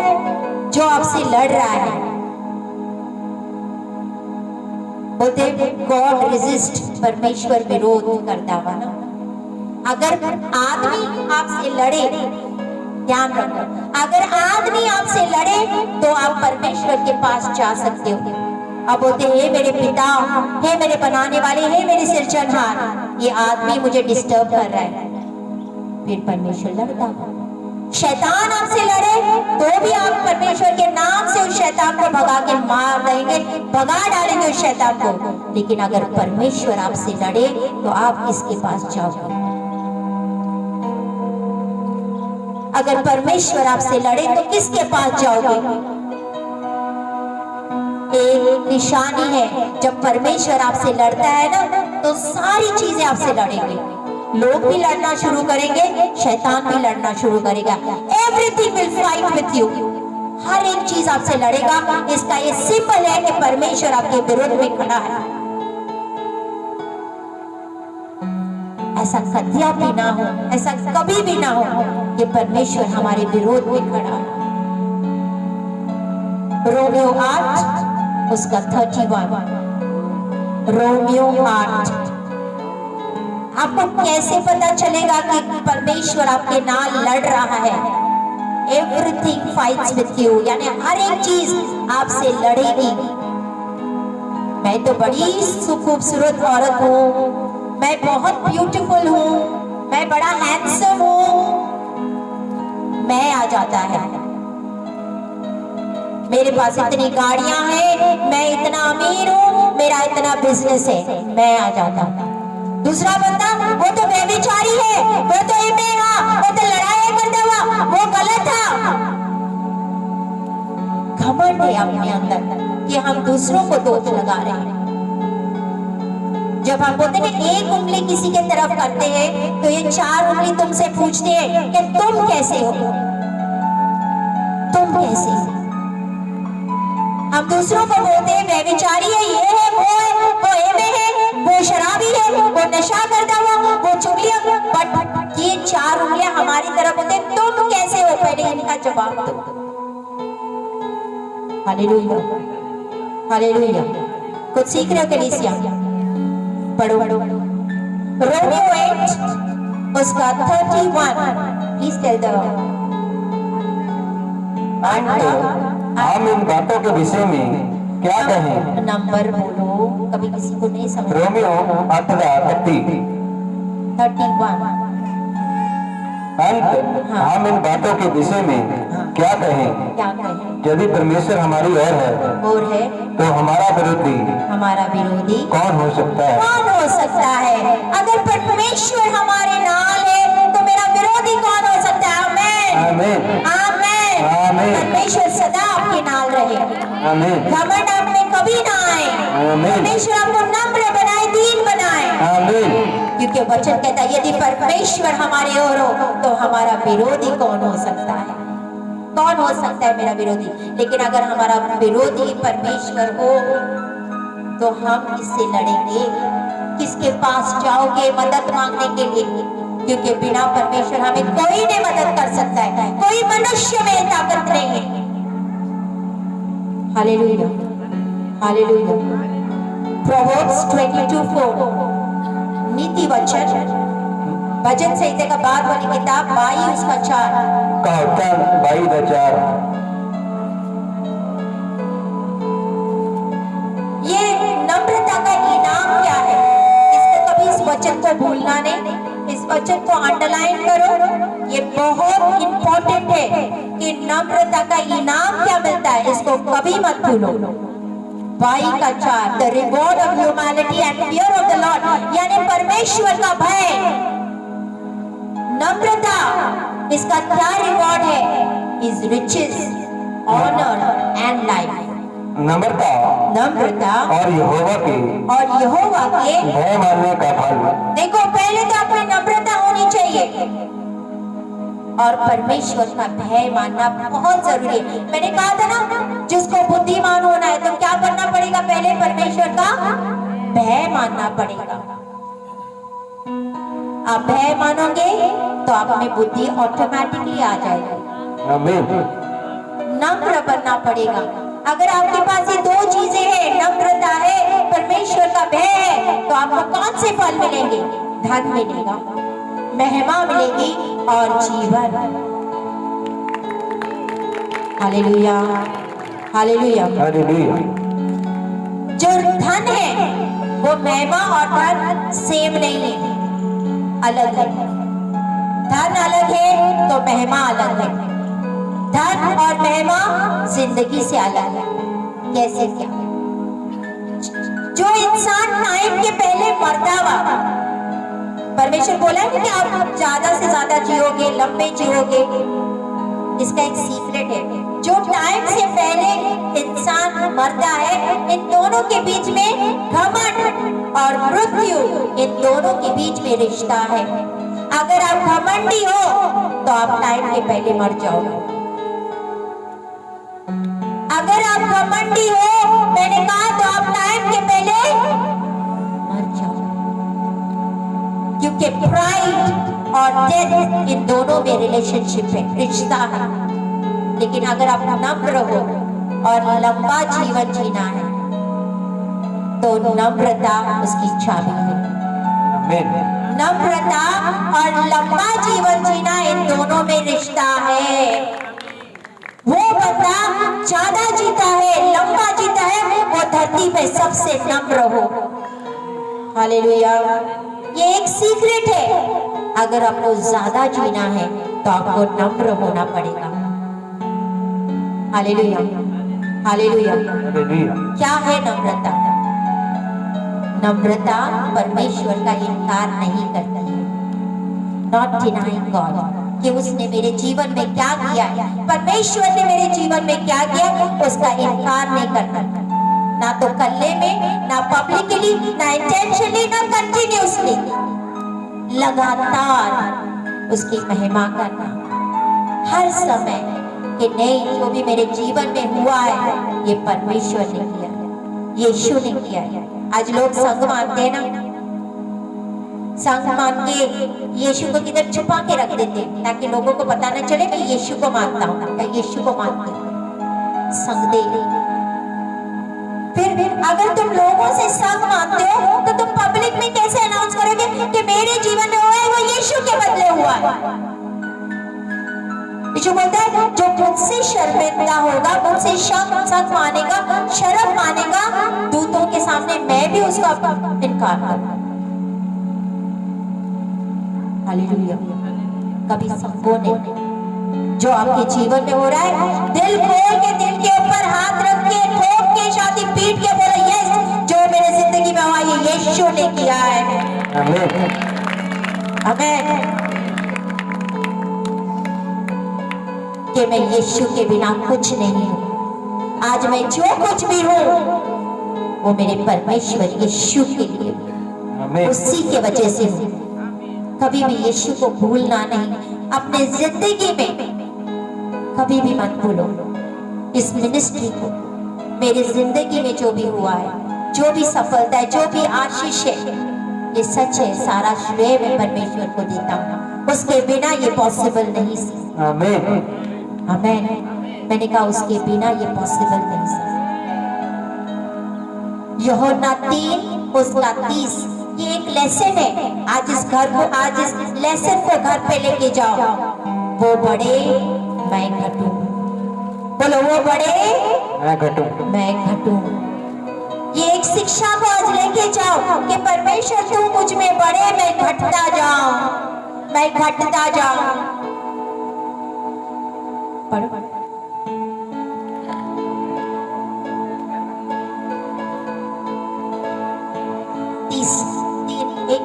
जो आपसे लड़ रहा है, बोलते गॉड रेजिस्ट, परमेश्वर विरोध करता हुआ ना। अगर आदमी आपसे लड़े, ध्यान रखो, अगर आदमी आपसे लड़े तो आप परमेश्वर के पास जा सकते हो। अब बोलते हे मेरे पिता, हे मेरे बनाने वाले, हे मेरे सिरजनहार, ये आदमी मुझे डिस्टर्ब कर रहा है। फिर परमेश्वर लड़ता है। शैतान आपसे लड़े तो भी आप परमेश्वर के नाम से उस शैतान को भगा के मार देंगे, भगा डालेंगे उस शैतान को। लेकिन अगर परमेश्वर आपसे लड़े तो आप किसके पास जाओगे? अगर परमेश्वर आपसे लड़े तो किसके पास जाओगे? एक निशानी है, जब परमेश्वर आपसे लड़ता है ना, तो सारी चीजें आपसे लड़ेंगे। लोग भी लड़ना शुरू करेंगे, शैतान भी लड़ना शुरू करेगा। Everything will fight with you, हर एक चीज आपसे लड़ेगा। इसका ये सिंबल है कि परमेश्वर आपके विरोध में खड़ा है। ऐसा कभी ना हो, ऐसा कभी भी ना हो कि परमेश्वर हमारे विरोध में खड़ा है। रोमियो 8 उसका 31, रोमियो 8। आपको कैसे पता चलेगा कि परमेश्वर आपके नाल लड़ रहा है? एवरीथिंग फाइट्स विथ यू, यानी हर एक चीज आपसे लड़ेगी। मैं तो बड़ी खूबसूरत औरत हूँ, मैं बहुत ब्यूटीफुल हूँ, मैं बड़ा हैंडसम हूँ, मैं आ जाता है। मेरे पास इतनी गाड़ियां हैं, मैं इतना अमीर हूँ, मेरा इतना बिजनेस है, मैं आ जाता। दूसरा बंदा वो तो व्यभिचारी है, वो तो वो तो लड़ाई करता हुआ, वो गलत था। घमंड है अपने अंदर कि हम दूसरों को दोष लगा रहे हैं। जब हम बोलते हैं एक उंगली किसी के तरफ करते हैं तो ये 4 उंगली तुमसे पूछते हैं कि तुम कैसे हो, तुम कैसे हो। हम दूसरों को बोलते हैं व्यभिचारी है, ये है, वो एवे है, वो शराबी है, वो नशा करता हुआ, वो चुगलियां। बट ये 4 उंगलियां हमारी तरफ होते हैं, तुम कैसे हो, पहले इनका जवाब दो। Hallelujah, hallelujah. कुछ सीख रहे हो कलीसिया? पढ़ो। रोमियो 8 उसका 31 प्लीज टेल द। हम इन बातों के विषय में क्या कहें? नंबर बोलो, कभी किसी को नहीं समझ। रोमियो 8:30 31 अंत हम इन बातों के विषय में क्या कहें? क्या कहें? यदि परमेश्वर हमारी ओर है और है तो हमारा विरोधी कौन हो सकता है? कौन हो सकता है? अगर परमेश्वर हमारे नाल है तो मेरा विरोधी कौन हो सकता है? आमीन, आमीन, आमीन, आमीन। परमेश्वर सदा आपके नाल रहे, आमीन, घमंड आप में कभी ना आए, आमीन। परमेश्वर आपको नम्र बनाए, दीन बनाए, आमीन। क्योंकि वचन कहता है यदि परमेश्वर हमारे ओर हो तो हमारा विरोधी कौन हो सकता है? कौन हो सकता है मेरा विरोधी? लेकिन अगर हमारा विरोधी परमेश्वर हो तो हम किससे लड़ेंगे? किसके पास जाओगे मदद मांगने के लिए? क्योंकि बिना परमेश्वर हमें कोई नहीं मदद कर सकता है, कोई मनुष्य में ताकत नहीं है। Hallelujah, hallelujah. प्रोवर्ब्स 22:4 नीति वचन, भजन संहिता का बाद वाली किताब 22 उसका 4 का 22:4। ये नम्रता का इनाम क्या है? इसको कभी इस वचन को भूलना नहीं, इस वचन को अंडरलाइन करो। ये बहुत इंपॉर्टेंट है कि नम्रता का इनाम क्या मिलता है, इसको कभी मत भूलो। 22 का 4 the reward of humanity and fear of the Lord, यानी परमेश्वर का भय, नम्रता, इसका क्या रिवॉर्ड है? Is riches, honour and life. नम्रता और यहोवा के भय मानने का फल। देखो, पहले तो आपकी नम्रता होनी चाहिए और परमेश्वर का भय मानना बहुत जरूरी है। मैंने कहा था ना, जिसको बुद्धिमान होना है तो क्या करना पड़ेगा? पहले परमेश्वर का भय मानना पड़ेगा। आप भय मानोगे तो आप में बुद्धि ऑटोमेटिकली आ जाएगी। आमीन। नम्र बनना पड़ेगा। अगर आपके पास ये 2 चीजें हैं, नम्रता है, परमेश्वर का भय है, तो आपको कौन से फल मिलेंगे? धन मिलेगा, महिमा मिलेगी और जीवन। Hallelujah, hallelujah, hallelujah. जो धन है वो महिमा और धन सेम नहीं है, अलग है। धन अलग है तो महिमा अलग है। धन और महिमा जिंदगी से अलग है। कैसे? क्या? जो इंसान टाइम के पहले मरता हुआ, परमेश्वर बोला है कि आप ज्यादा से ज्यादा जियोगे, लंबे जियोगे। इसका एक सीक्रेट है, जो टाइम से पहले इंसान मरता है, इन दोनों के बीच में घमंड और मृत्यु, इन दोनों के बीच में रिश्ता है। अगर आप घमंडी हो तो आप टाइम के पहले मर जाओगे। अगर आप घमंडी हो, मैंने कहा, तो आप टाइम के पहले मर जाओगे। क्योंकि प्राइड और डेथ, इन दोनों में रिलेशनशिप है, रिश्ता है। लेकिन अगर आप नम्र हो और लंबा जीवन जीना है तो नम्रता उसकी चाबी है। आमीन। नम्रता और लंबा जीवन जीना, इन दोनों में रिश्ता है। वो बंदा ज्यादा जीता है, लंबा जीता है, वो धरती पे सबसे नम्र हो। हालेलुया। ये एक सीक्रेट है। अगर आपको ज्यादा जीना है तो आपको नम्र होना पड़ेगा। हालेलुया। हालेलुया। हालेलुया। क्या है नम्रता? नम्रता परमेश्वर का इनकार नहीं करती है। नॉट डिनाइंग गॉड, कि उसने मेरे जीवन में क्या किया है, परमेश्वर ने मेरे जीवन में क्या किया, उसका इनकार नहीं करना। ना तो कल्ले में, ना पब्लिकली, ना इंटेंशनली, ना कंटिन्यूसली, लगातार उसकी महिमा करना हर समय कि नहीं, जो भी मेरे जीवन में हुआ है ये परमेश्वर ने किया है, यीशु ने किया है। आज लोग संग मानते हैं ना, संग मान के यीशु को किधर छुपा के रख देते ताकि लोगों को पता न चले मैं यीशु को मानता हूँ, मैं यीशु को मानती हूँ। संग दे फिर अगर तुम लोगों से संग मानते हो तो तुम पब्लिक में कैसे अनाउंस करोगे कि मेरे जीवन में हुआ है वो यीशु के बदले हुआ है। यीशु बोलता है जो मुझसे शर्मिंदा होगा, मुझसे संग मानेगा, शर्म मानेगा, दूतों के सामने मैं भी उसका इनकार करूंगा। हालेलुया। कभी संगों ने जो आपके जीवन में हो रहा है, दिल खोल के, दिल के ऊपर हाथ रख के, ठोक के, छाती पीट के बोला यस, जो मेरे जिंदगी में हुआ ये यीशु ने किया है। आमीन। आमीन। कि मैं यीशु के बिना कुछ नहीं हूँ। आज मैं जो कुछ भी हूँ वो मेरे परमेश्वर यीशु के लिए, आमीन। उसी के वजह से हूँ। कभी भी यीशु को भूलना नहीं अपने जिंदगी में, कभी भी मत भूलो इस मिनिस्ट्री को। मेरी जिंदगी में जो भी हुआ है, जो भी सफलता है, जो भी आशीष है, ये सच है, सारा श्रेय मैं परमेश्वर को देता हूँ। उसके बिना ये पॉसिबल नहीं सी। आमीन। आमीन। मैंने कहा उसके बिना ये पॉसिबल नहीं सी। यूहन्ना 3:30 ये एक लेसन है। आज इस घर को, आज इस लेसन को घर पे लेके जाओ। वो बड़े मैं घटूं। बोलो वो बड़े मैं घटूं। मैं घटूं। ये एक शिक्षा को आज लेके जाओ कि परमेश्वर तू मुझ में बड़े, मैं घटता जाऊं, मैं घटता जाऊं। पढ़ो।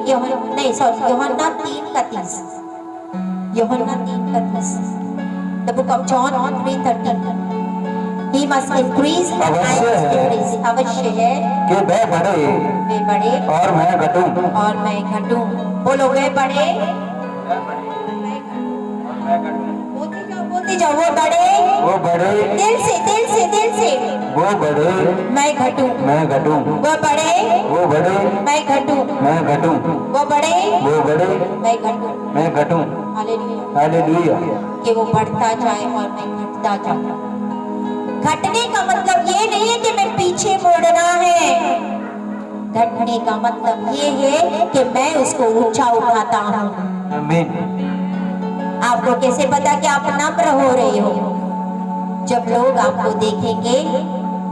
यूहन्ना 3:30। यूहन्ना 3:30। The book of John 3:30. He must increase and I must decrease. अवश्य है कि वे बढ़े वे बढ़े और मैं घटूं। और मैं घटूं। बोलो वे बढ़े, बोलते जाओ वो बढ़े, वो बढ़े, दिल से, दिल से, दिल से। वो बढ़े, मैं घटूं, मैं घटूं। वो बढ़े, वो बढ़े, मैं घटूं, मैं घटूं। वो बढ़े, वो बढ़े, मैं घटूं। मैं घटूं। हालेलुया। हालेलुया। कि वो बढ़ता जाए और मैं घटता जाऊं। घटने का मतलब ये नहीं है कि मैं पीछे मुड़ना है। घटने का मतलब ये है कि मैं उसको ऊंचा उठाता हूँ। आमीन। आपको कैसे पता कि आप नम्र हो रहे हो? जब लोग आपको देखेंगे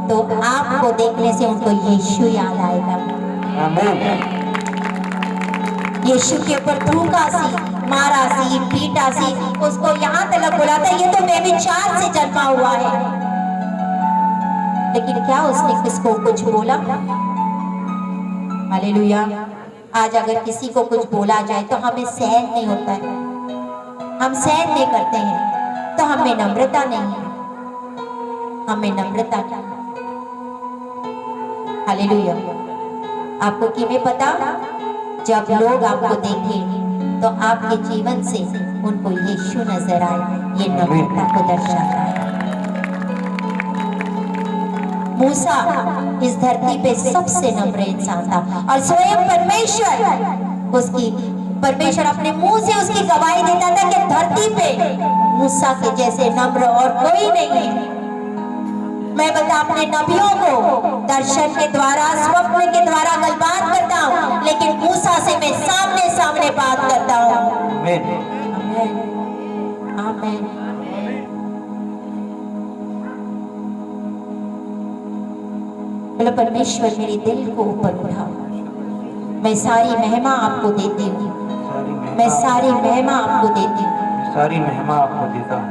तो आपको देखने से उनको यीशु याद आएगा। आमीन। यीशु के ऊपर थूका सी, मारा सी, पीटा सी, उसको यहाँ तक बुलाता ये तो बेविचार से जन्मा हुआ है। लेकिन क्या उसने किसको कुछ बोला? हालेलुया। आज अगर किसी को कुछ बोला जाए तो हमें सहन नहीं होता है, हम सहन नहीं करते हैं, तो हमें नम्रता नहीं है, हमें नम्रता नहीं। हालेलुया। आपको किਵੇਂ पता? जब लोग आपको देखें तो आपके जीवन से उनको यीशु नजर आए। ये नम्रता को दर्शाता है। मूसा इस धरती पे सबसे नम्र इंसान था और स्वयं परमेश्वर अपने मुंह से उसकी गवाही देता था कि धरती पे मूसा के जैसे नम्र और कोई नहीं है। मैं बता अपने नबियों को दर्शन के द्वारा, स्वप्न के द्वारा गलबात करता हूँ, लेकिन मूसा से मैं सामने सामने बात करता हूँ। आमीन। आमीन। बोलो परमेश्वर मेरे दिल को ऊपर उठाओ। मैं सारी महिमा आपको देती हूँ, मैं सारी महिमा आपको देती हूँ। सारी महिमा आपको देता हूँ।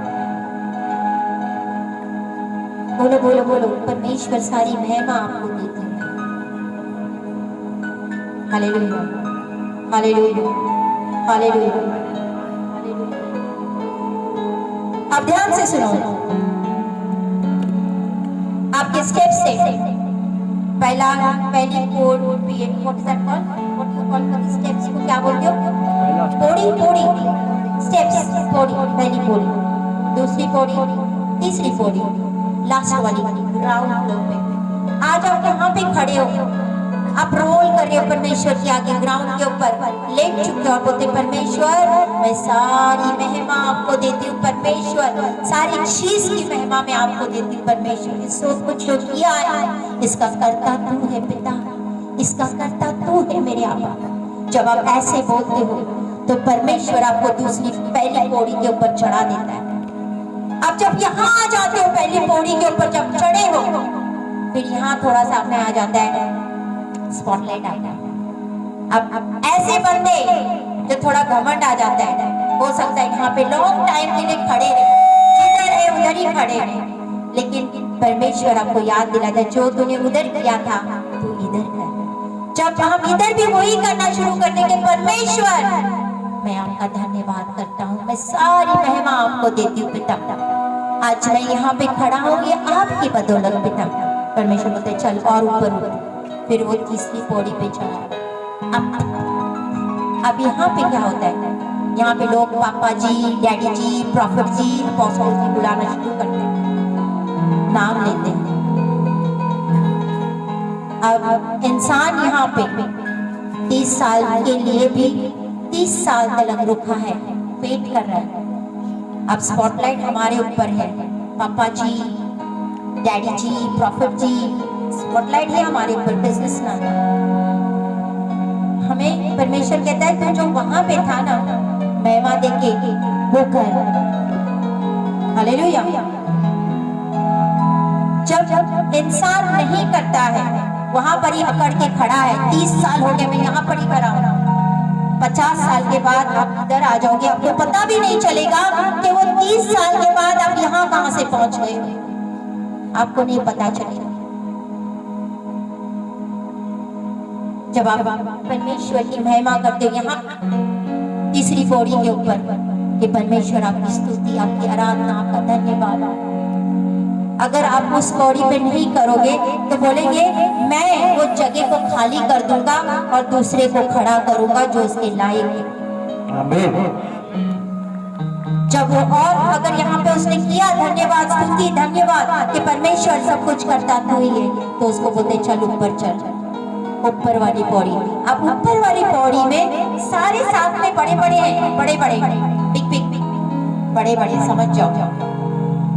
बोलो बोलो बोलो, परमेश्वर सारी महिमा आपको देती है। Hallelujah, hallelujah, hallelujah. अब ध्यान से सुनो, आपके स्टेप से पहली कोड भी है। What is that called? What you call the steps को क्या बोलते हो? पौड़ी, पौड़ी, स्टेप्स, पौड़ी, पहली पौड़ी, दूसरी पौड़ी, तीसरी पौड़ी, लास्ट वाली राउंड फ्लोर पे। आज आप यहाँ पे खड़े हो, आप रोल कर रहे हो परमेश्वर के आगे, ग्राउंड के ऊपर लेट चुके हो। आप बोलते परमेश्वर मैं सारी महिमा आपको देती हूँ, परमेश्वर सारी चीज की महिमा मैं आपको देती हूँ। परमेश्वर इस सब कुछ जो किया है इसका कर्ता तू है पिता, इसका कर्ता तू है मेरे आबा। जब आप ऐसे बोलते हो तो परमेश्वर आपको दूसरी पहली पौड़ी के ऊपर चढ़ा देता है। अब जब यहाँ आ जाते हो पहली पौड़ी के ऊपर जब चढ़े हो, फिर यहाँ थोड़ा सा अपने आ जाता है स्पॉटलाइट आता है। अब ऐसे बंदे जो थोड़ा घमंड आ जाता है, हो सकता है यहाँ पे लॉन्ग टाइम के लिए खड़े रहे, जिधर है उधर ही खड़े रहे, लेकिन परमेश्वर आपको याद दिलाता है जो तूने उधर किया था तू इधर कर। जब हम इधर भी वही करना शुरू कर देंगे, परमेश्वर मैं आपका धन्यवाद करता हूँ, मैं सारी महिमा आपको देती हूँ पिता। आज मैं यहाँ पे खड़ा हूँ ये आपकी बदौलत पिता। परमेश्वर बोलते चल और ऊपर उठ। फिर वो तीसरी पौड़ी पे चढ़ा। अब यहाँ पे क्या होता है? यहाँ पे लोग पापा जी, डैडी जी, प्रॉफिट जी, अपोस्टल जी बुलाना शुरू करते हैं, नाम लेते हैं। अब इंसान यहाँ पे 30 साल के लिए भी 30 साल तक रुका है, वेट कर रहा है। अब स्पॉटलाइट हमारे ऊपर है, पापा जी, डैडी जी, प्रॉफिट जी, स्पॉटलाइट है हमारे ऊपर, बिजनेस ना। हमें परमेश्वर कहता है तू जो वहां पे था ना महिमा देके वो कर। हालेलुया। जब इंसान नहीं करता है, वहां पर ही अकड़ के खड़ा है, 30 साल हो गए मैं यहाँ पर ही खड़ा हूँ, 50 साल के बाद आप इधर आ जाओगे, आपको पता भी नहीं चलेगा कि वो 30 साल के बाद आप यहाँ कहां से पहुंच गए, आपको नहीं पता चलेगा। जब आप परमेश्वर की महिमा करते हो यहाँ तीसरी पौड़ी के ऊपर कि परमेश्वर आपकी स्तुति, आपकी आराधना, आपका धन्यवाद। अगर आप उस पौड़ी पे नहीं करोगे तो बोलेंगे मैं वो जगह को खाली कर दूंगा और दूसरे को खड़ा करूंगा जो उसके लायक है। आमीन। जब वो और अगर यहाँ पे उसने किया धन्यवाद, स्तुति, धन्यवाद कि परमेश्वर सब कुछ करता तू ही है, तो उसको बोलते चल ऊपर चल, ऊपर वाली पौड़ी। अब ऊपर वाली पौड़ी में सारे साथ में बड़े बड़े हैं, बड़े बड़े बिग बिग बड़े बड़े, समझ जाओ,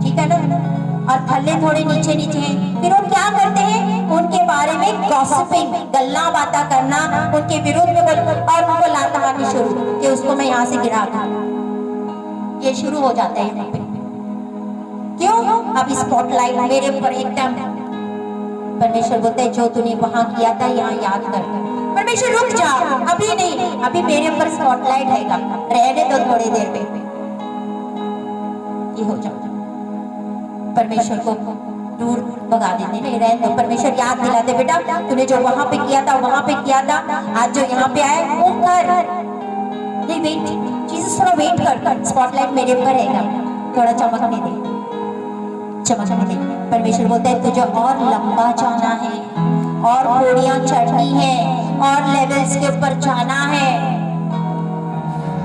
ठीक है ना। और थल्ले थोड़े नीचे नीचे हैं। फिर वो क्या करते हैं, उनके बारे में गॉसिपिंग, गल्ला बातें करना, उनके विरोध में और उनको लात मारनी शुरू कि उसको मैं यहाँ से गिरा दूं। ये शुरू हो जाता है यहाँ पे। क्यों? अब स्पॉटलाइट मेरे ऊपर एकदम। परमेश्वर बोलते हैं जो तूने वहां किया था यहाँ याद कर। परमेश्वर रुक जा, अभी नहीं, अभी मेरे ऊपर स्पॉटलाइट है, रहने दो थोड़ी देर में। ये हो जाता, परमेश्वर को दूर भगा देते, नहीं रहने दो। परमेश्वर याद दिलाते बेटा तूने जो वहां पे किया था वहां पे किया था, आज जो यहाँ पे आए वो कर। नहीं वेट, जीसस थोड़ा वेट कर, स्पॉटलाइट मेरे ऊपर रहेगा, थोड़ा चमकने दे, चमकने दे। परमेश्वर बोलता है तुझे और लंबा जाना है, और पौड़ियां चढ़नी है, और लेवल्स के ऊपर जाना है।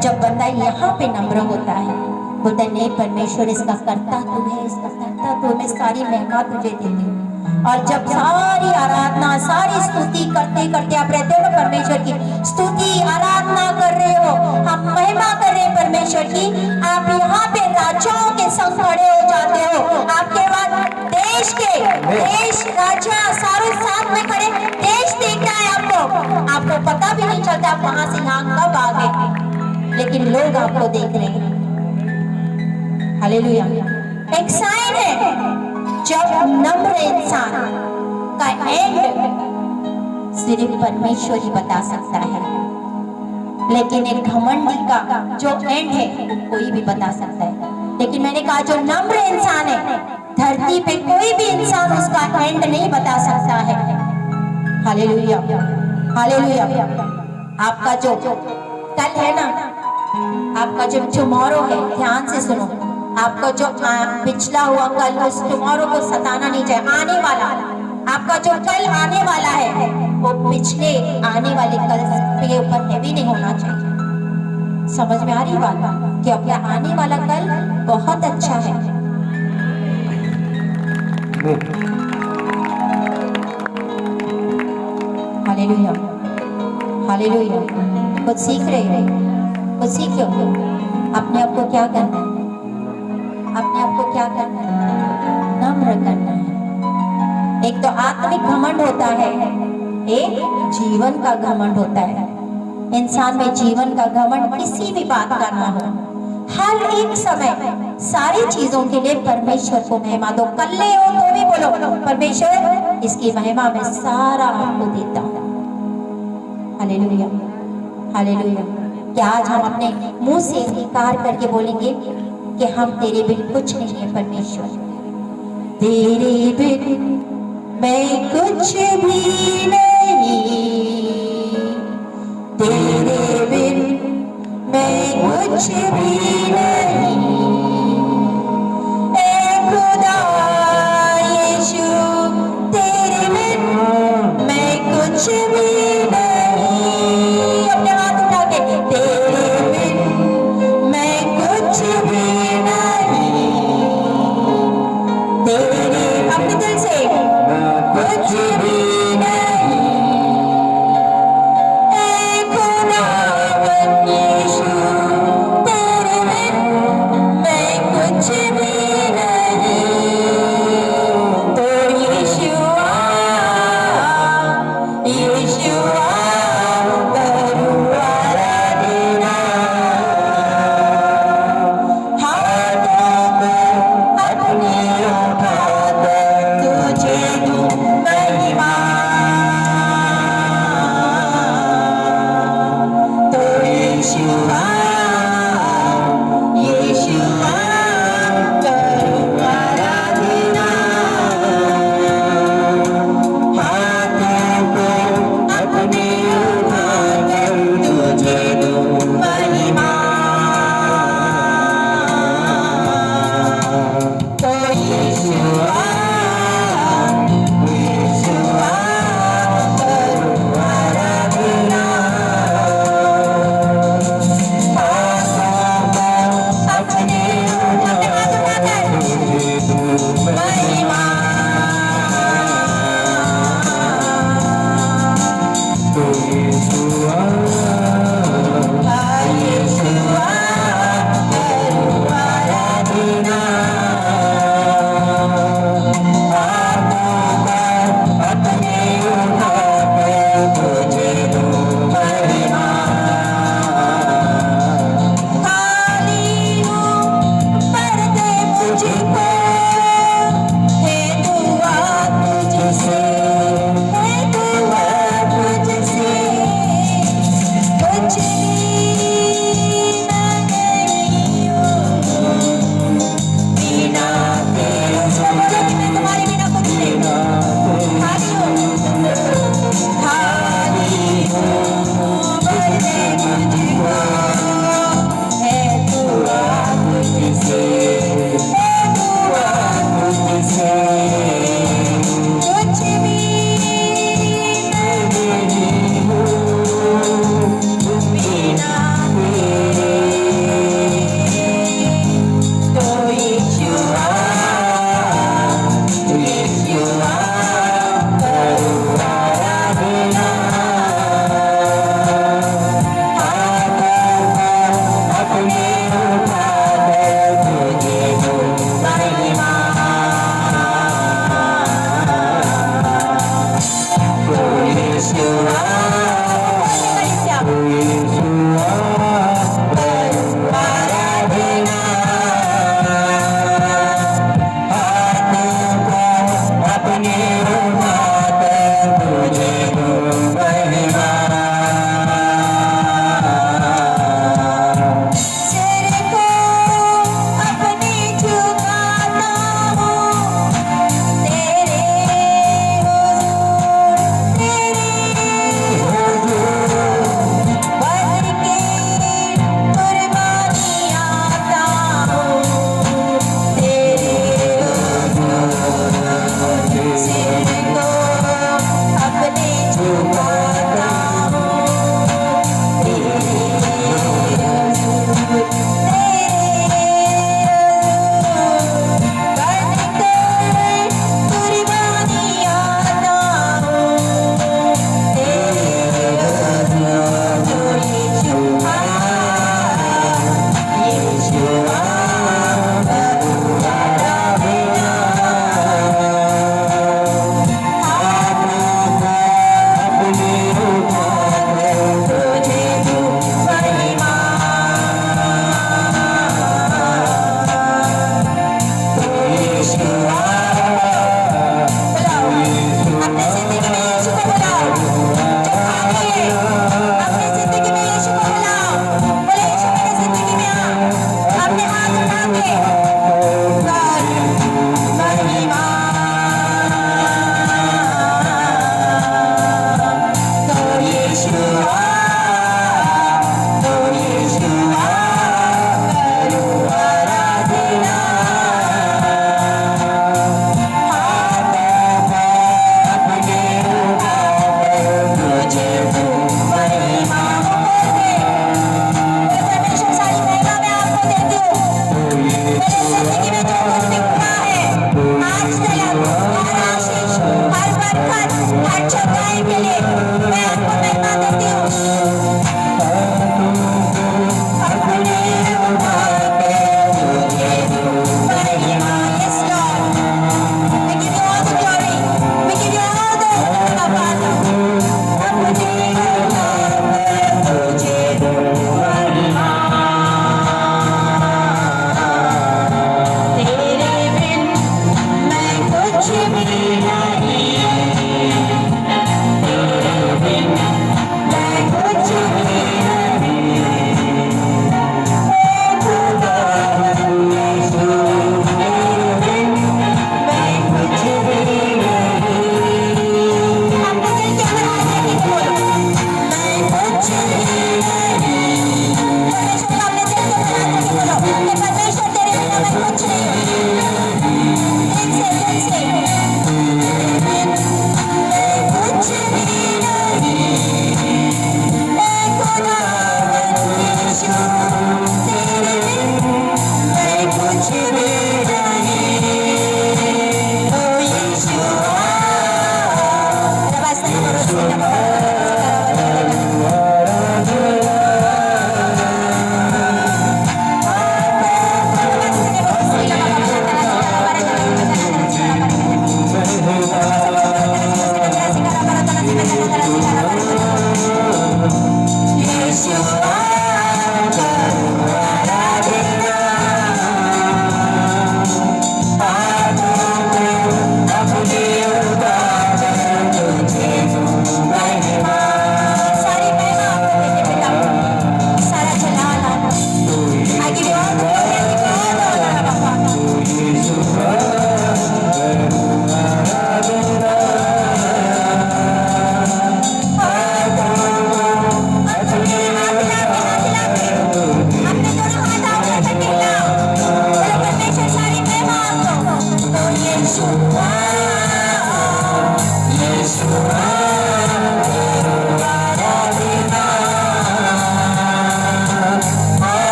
जब बंदा यहाँ पे नम्र होता है, बोलता है नहीं परमेश्वर इसका करता तू है, इसका करता तू, मैं सारी महिमा तुझे देती हूँ। और जब सारी आराधना, सारी स्तुति करते करते आप रहते हो ना परमेश्वर की स्तुति आराधना कर रहे हो, हम महिमा कर रहे हैं परमेश्वर की, आप यहाँ पे राजाओं के संग खड़े हो जाते हो। आपके बाद देश राजा सारे साथ में खड़े, देश देखता है आपको पता भी नहीं चलता आप वहां से यहाँ कब आ गए, लेकिन लोग आपको देख रहे हैं। हालेलुया। एक साइन है, जब नम्र इंसान का एंड सिर्फ परमेश्वर ही बता सकता है, लेकिन एक घमंडी का जो एंड है कोई भी बता सकता है। लेकिन मैंने कहा जो नम्र इंसान है, धरती पे कोई भी इंसान उसका एंड नहीं बता सकता है। Hallelujah, hallelujah. आपका जो कल है ना, आपका जो टुमारो है, ध्यान से सुनो, आपका जो पिछला हुआ कल, उस टुमारो को सताना नहीं चाहिए। आने वाला, आपका जो कल आने वाला है, वो पिछले आने वाले कल के ऊपर हैवी नहीं होना चाहिए। समझ में आ रही बात? कि अपना आने वाला कल बहुत अच्छा है। Hallelujah, hallelujah. कुछ सीख रहे हो, कुछ सीखो। अपने आप को क्या करना है? अपने आप को क्या करना है? नम्र करना है। एक तो आत्मिक घमंड होता है, एक जीवन का घमंड होता है। इंसान में जीवन का घमंड किसी भी बात का ना हो। हर एक समय सारी चीजों के लिए परमेश्वर को महिमा दो। कल्ले हो तो भी बोलो परमेश्वर इसकी महिमा में सारा आपको देता हूँ। Hallelujah, hallelujah. क्या आज हम अपने मुंह से इंकार करके बोलेंगे कि हम तेरे बिन कुछ नहीं है परमेश्वर, तेरे बिन मैं कुछ भी नहीं, तेरे बिन मैं कुछ भी नहीं। ए खुदा यीशु तेरे बिन मैं कुछ भी नहीं। अपने हाथ उठा के, तेरे बिन मैं कुछ भी नहीं, तेरे, अपने दिल से कुछ भी नहीं। ए खुदा यीशु तेरे बिन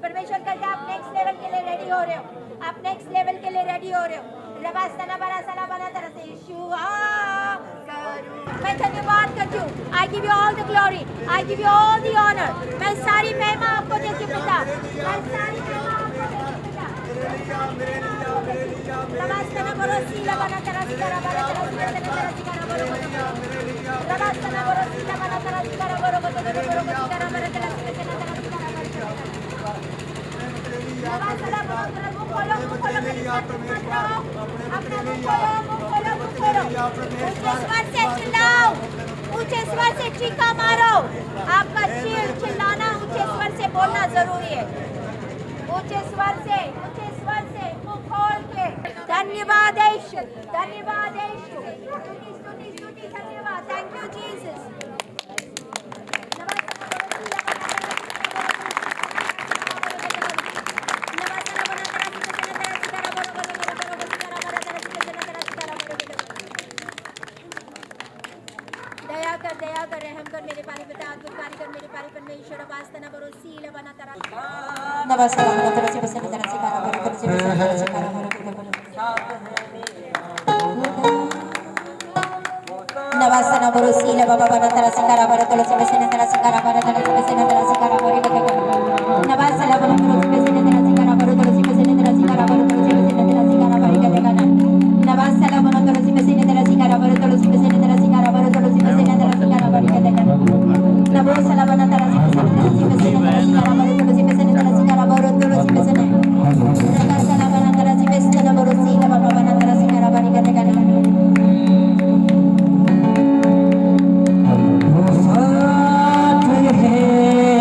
परमेश्वर करके आप नेक्स्ट लेवल के लिए रेडी हो रहे हो, आप नेक्स्ट लेवल के लिए रेडी हो रहे हो। रबास्तना बड़ा सला बना तरह से यीशुआ करूं। मैं धन्यवाद करती हूँ। I give you all the glory, I give you all the honour. मैं सारी महिमा आपको देती हूँ पिता, मैं सारी महिमा आपको देती हूँ पिता। रबास्तना बड़ा सीला बना तरह से करा बड़ा तरह से करा बड़ा रबास्तना बड़ा सीला बना तरह से करा बड़ा करा बड़ा तरह से ऊंचे स्वर से चीखा मारो। आपका चिल्लाना ऊंचे स्वर से बोलना जरूरी है। ऊंचे स्वर से मुंह खोल के धन्यवाद यीशु, धन्यवाद यीशु, स्तुति धन्यवाद। Thank you Jesus. दया कर रहम कर मेरे पाली पिता, अद्भुत कार्य कर मेरे पाली परमेश्वर। वास्तना बरो सील बना तरा नमस्कार बना तरह से बसने तरह से करा बरो तरह से बसने तरह से करा बरो नमस्कार बरो सील बाबा बना तरह से करा बरो तरह से बसने तरह से करा बरो तरह से बसने तरह से करा बरो नमस्कार बरो तरह से बसने तरह से करा बरो तरह से बसने तरह से करा बरो तरह से बसने तरह से करा बरो नमस्कार बरो तरह से बसने तरह से करा बरो तरह से बसने तरह से करा बरो तरह से बसने तरह से करा बरो नमो सलाबना तरह से बसने तरह से बसने तरह से करा बरो तरह से बसने तरह से करा बरो तरह से बसने नमस्कार सलाबना तरह से बसने बरो सीला बाबा बना तरह से करा बरो है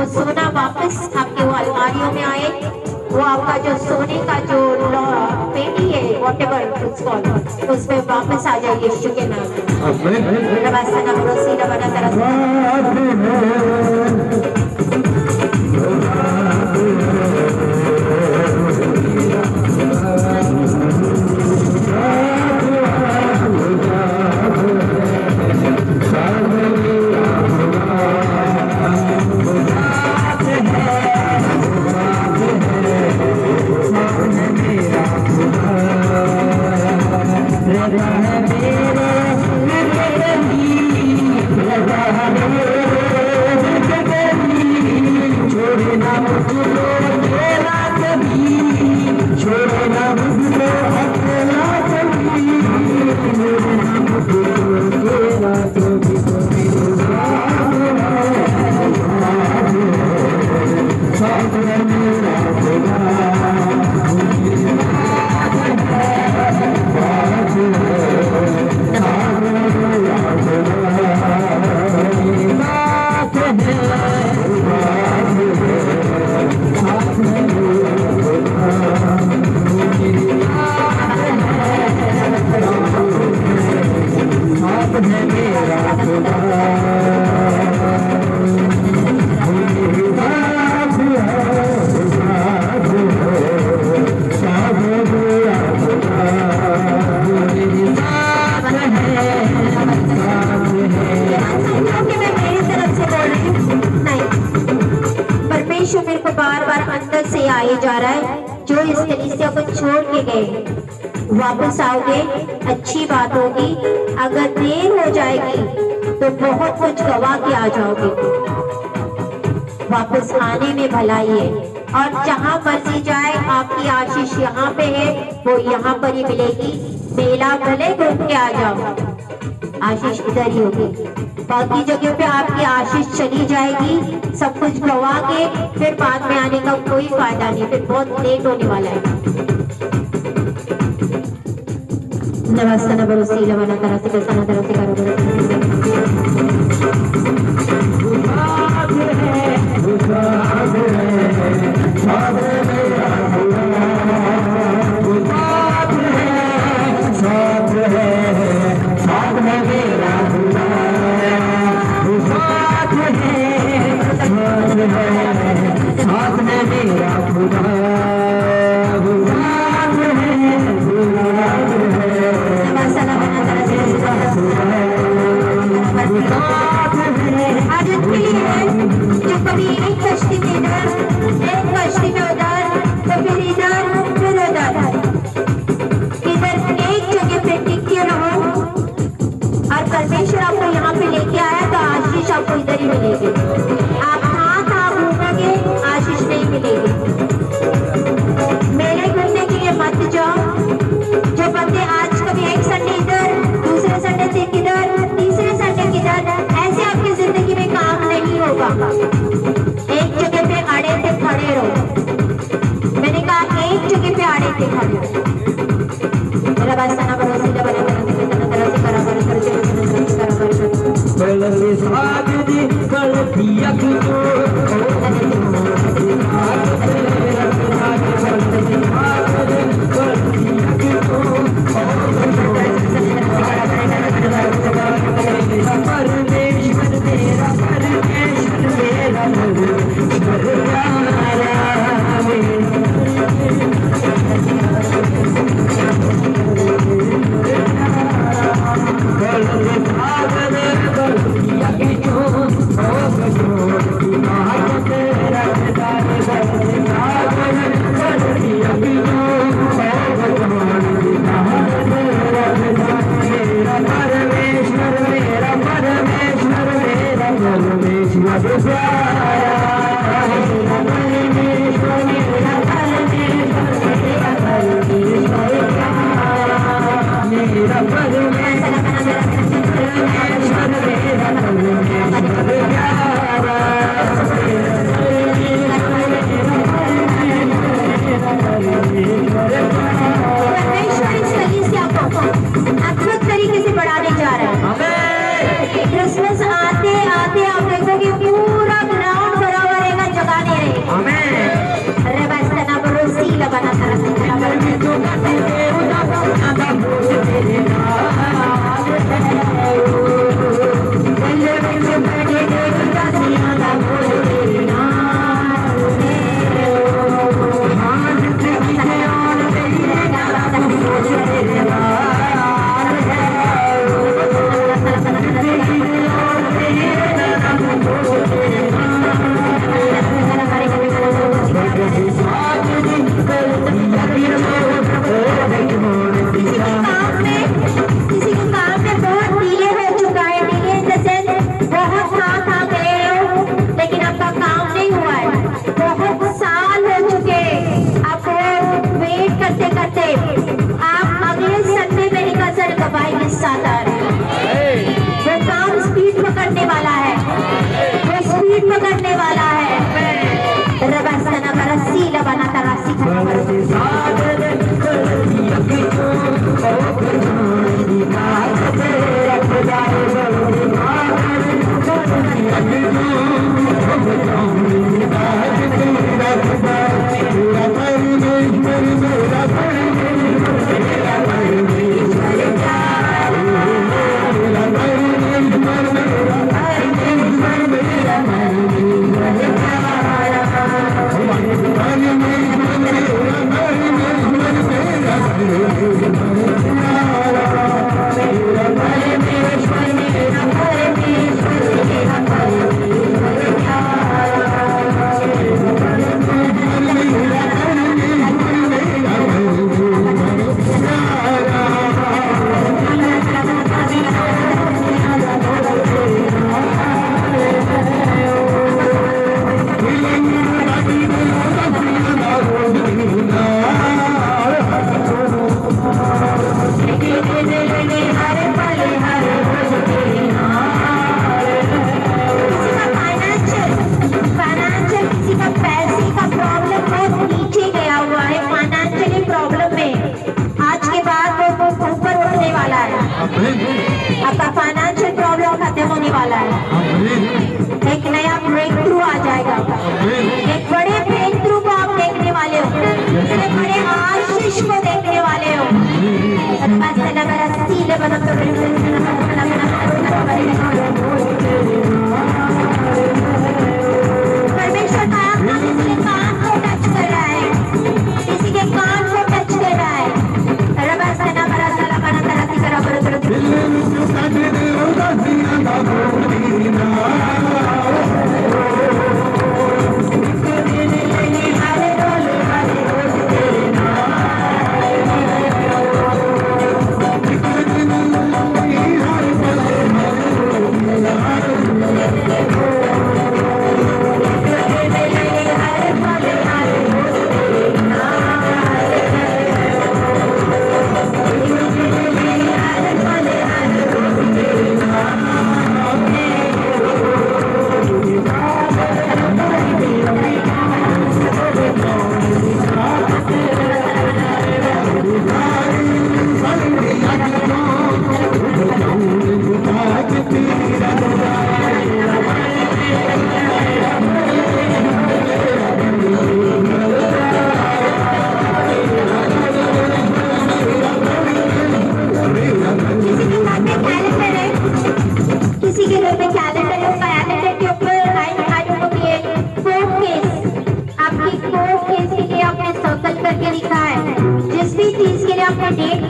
वो सोना वापस आपके वो अलमारियों में आए, वो आपका जो सोने का जो पेटी है व्हाटएवर उसमें वापस आ जाए यीशु के नाम में। रबासना बरोसी रबाना आए जा रहा है। जो इस कलीसिया को छोड़ के गए वापस आओगे, अच्छी बात होगी। अगर देर हो जाएगी तो बहुत कुछ गवा के आ जाओगे। वापस आने में भलाई है, और जहाँ मर्जी जाए आपकी आशीष यहाँ पे है, वो यहाँ पर ही मिलेगी। मेला भले घूम के आ जाओ, आशीष इधर ही होगी। बाकी जगह पे आपकी आशीष चली जाएगी, सब कुछ गवा के फिर बाद में आने का कोई फायदा नहीं, फिर बहुत लेट होने वाला है। नमस्ते बरोसी लवना तरह से करना तरह से आज उनके लिए है जो कभी एक कश्ती में इधर, एक कश्ती में उधर, तो फिर इधर फिर उधर, इधर एक जगह पे टिके रहो। और परमेश्वर आपको यहाँ पे लेके आया तो आशीष आपको इधर ही मिलेगी। आप हाथ घूमोगे, आशीष नहीं मिलेगी। मेले घूमने के लिए मत जाओ। जो बंदे आज कभी एक संडे इधर, दूसरे संडे से किधर, तीसरे संडे किधर, ऐसे आपकी जिंदगी में काम नहीं होगा। एक जगह पे अड़े थे खड़े रहो। मैंने कहा एक जगह पे अड़े थे खड़े रहो। मेरा बात सना भरोसे जब बने तरह से करा कर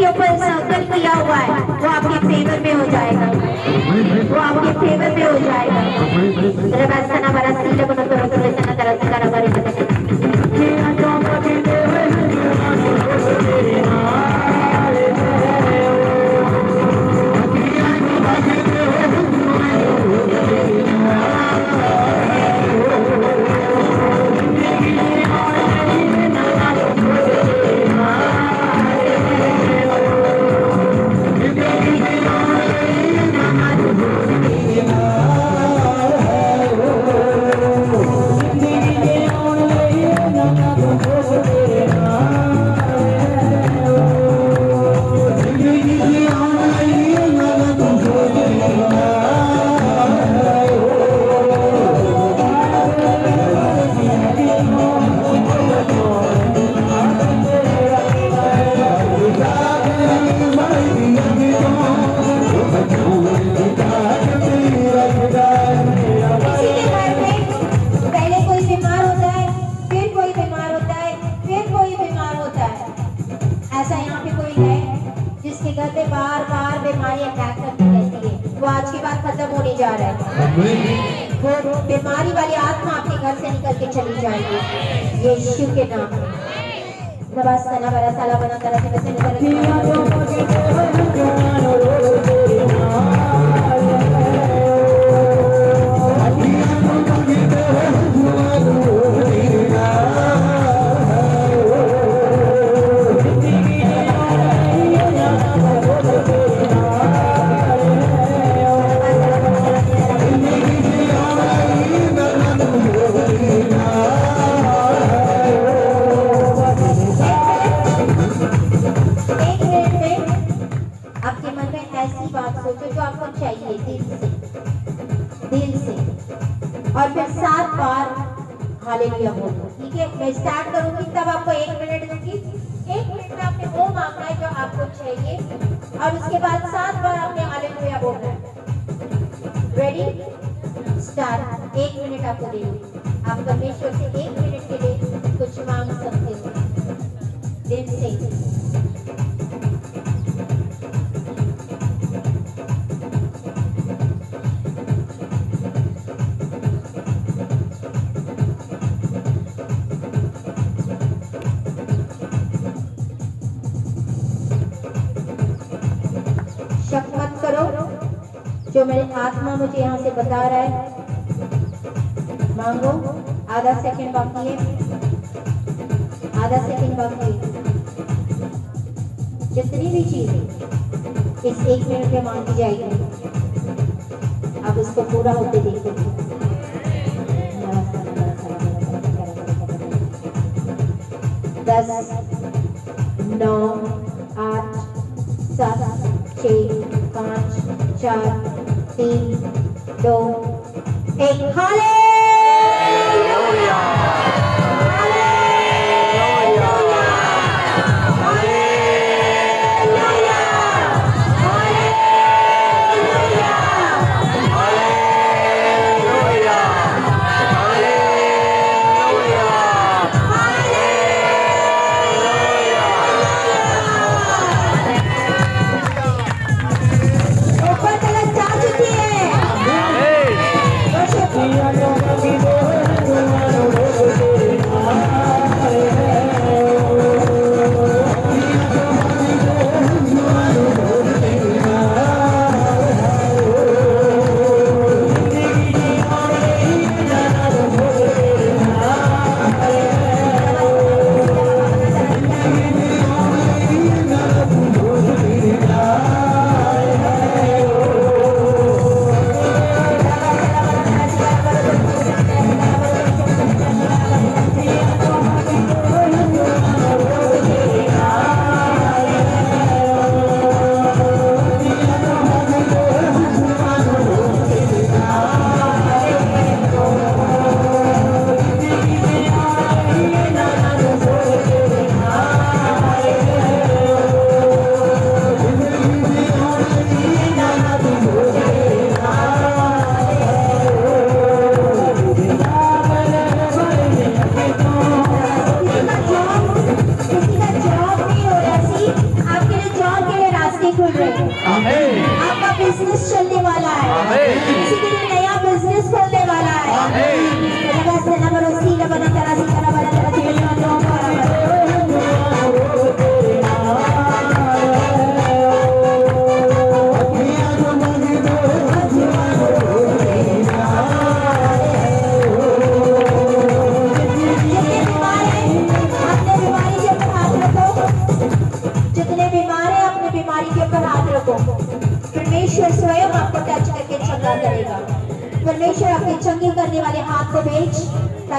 के ऊपर सर्कल किया हुआ है वो आपके फेवर में हो जाएगा, वो आपके फेवर में हो जाएगा। रबासना बरसी लोगों को रसना तरस करा बरे बार बार बीमारी अटैक करती रहती है, वो आज के बाद खत्म होने जा रहा है। वो बीमारी वाली आत्मा आपके घर से निकल के चली जाएगी यीशु के नाम में। नवासना बड़ा साला बना कर और फिर 7 बार हालेलुया बोलो। ठीक है, मैं स्टार्ट करूंगी तब आपको 1 मिनट दूंगी। 1 मिनट में आपने वो मांगना है जो आपको चाहिए और उसके बाद 7 बार आपने हालेलुया बोलना है। Ready start. 1 मिनट आपको देंगे। आप परमेश्वर से 1 मिनट के लिए कुछ मांग सकते हो दिल से। शक मत करो, जो मेरे आत्मा मुझे यहाँ से बता रहा है मांगो। आधा सेकंड बाकी है, आधा सेकंड बाकी है। जितनी भी चीजें इस 1 मिनट में मांगी जाएगी आप उसको पूरा होते देखोगे। 10 9 8 7 6 5 4 3 2 1। हालेलुया ऊपर तलक जा चुकी है।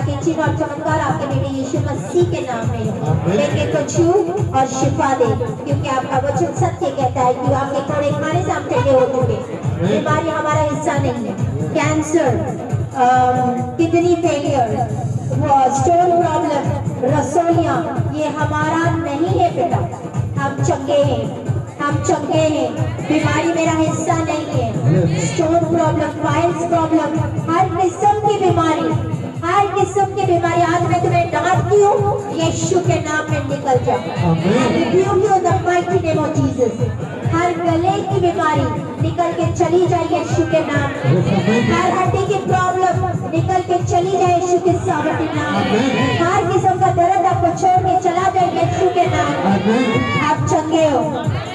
के चिन्ह और चमत्कार आपके बेटे यीशु मसीह के नाम में हो। बेटे को छू और शिफा दे, क्योंकि आपका वचन सत्य कहता है कि आपके थोड़े खाने से हम ठंडे हो चुके। बीमारी हमारा हिस्सा नहीं है। Cancer, kidney failure, stone problem, रसोइयाँ, ये हमारा नहीं है बेटा। हम चंगे हैं, हम चंगे हैं। बीमारी मेरा हिस्सा नहीं है। स्टोन प्रॉब्लम, फाइल्स प्रॉब्लम, हर किस्म की बीमारी, हर किस्म की बीमारी आज मैं तुम्हें डांटती हूँ, यीशु के नाम में निकल जाओ। हर गले की बीमारी निकल के चली जाए यीशु के नाम में। हर हड्डी की प्रॉब्लम निकल के चली जाए यीशु के सावती नाम में। हर किस्म का दर्द आपको छोड़ के चला जाए यीशु के नाम में। आप चंगे हो,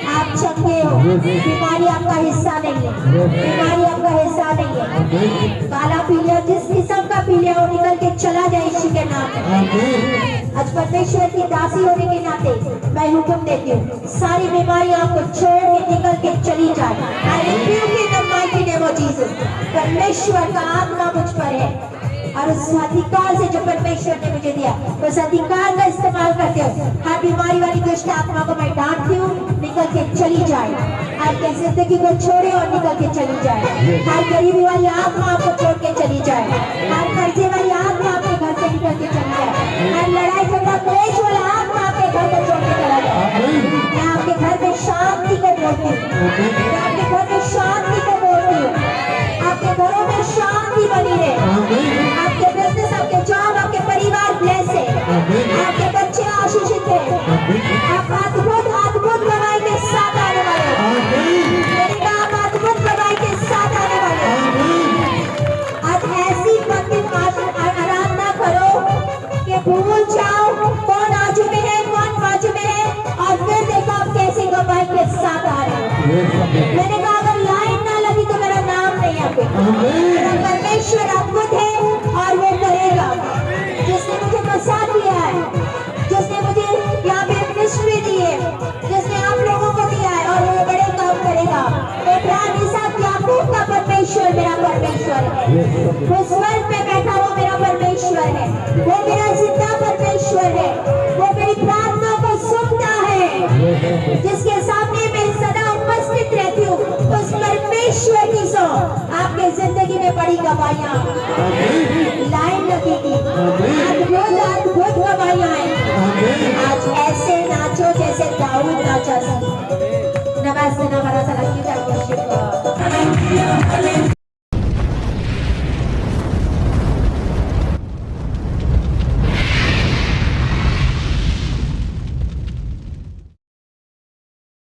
आप चंगे हो। बीमारी आपका हिस्सा नहीं है, बीमारी आपका हिस्सा नहीं है। काला पीलिया, जिस किस्म का पीलिया हो निकल के चला जाए यीशु के नाम में। आज परमेश्वर की दासी होने के नाते मैं हुक्म देती हूँ, सारी बीमारी आपको छोड़ के निकल के चली जाए। I rebuke in the mighty name of Jesus। परमेश्वर का आत्मा मुझ पर है और उस अधिकार से जो परमेश्वर ने मुझे दिया, उस अधिकार का इस्तेमाल करते हो हर बीमारी वाली दुष्ट आत्मा को मैं डांटती हूँ, निकल के चली जाए। आपके जिंदगी को छोड़े और निकल के चली जाए। हर गरीबी वाली आत्मा आपको छोड़ के चली जाए। हर कर्जे वाली आत्मा आपके घर से निकल के चली जाए। हर लड़ाई झगड़ा क्लेश वाला आत्मा आपके घर को छोड़ के चला जाए। मैं आपके घर में शांति को बोलती हूँ, मैं आपके घर में शांति को बोलती हूँ। आपके घरों में शांति बनी रहे। आपके बिजनेस, आपके जॉब, आपके परिवार ब्लेस है। आपके बच्चे आशीषित है। आप अद्भुत अद्भुत गवाही के साथ आने वाले हो। मेरे काम अद्भुत गवाही के साथ आने वाले हो। आज ऐसी भक्ति आराधना करो कि भूल जाओ कौन आजू में है, कौन बाजू में है, और फिर देखो आप कैसे गवाही के साथ आ रहे हो। मैंने कहा अगर लाइन ना लगी तो मेरा नाम नहीं है। मेरा परमेश्वर अद्भुत है और वो करेगा। जिसने मुझे बसा दिया है, जिसने मुझे यहाँ पे मिनिस्ट्री दी है, जिसने आप लोगों को दिया है, और वो बड़े काम करेगा। इब्राहिम, इसहाक, याकूब का परमेश्वर मेरा परमेश्वर है। वो स्वर्ग पे बैठा वो मेरा परमेश्वर है। वो मेरा जिंदा परमेश्वर है। वो मेरी प्रार्थना को सुनता है। जिसके सामने मैं सदा उपस्थित रहती हूँ, उस परमेश्वर की सो आपके जिंदगी में बड़ी गवाहियाँ लाइन लगेगी। अद्भुत अद्भुत गवाहियाँ। आज ऐसे नाचो जैसे दाऊद नाचा।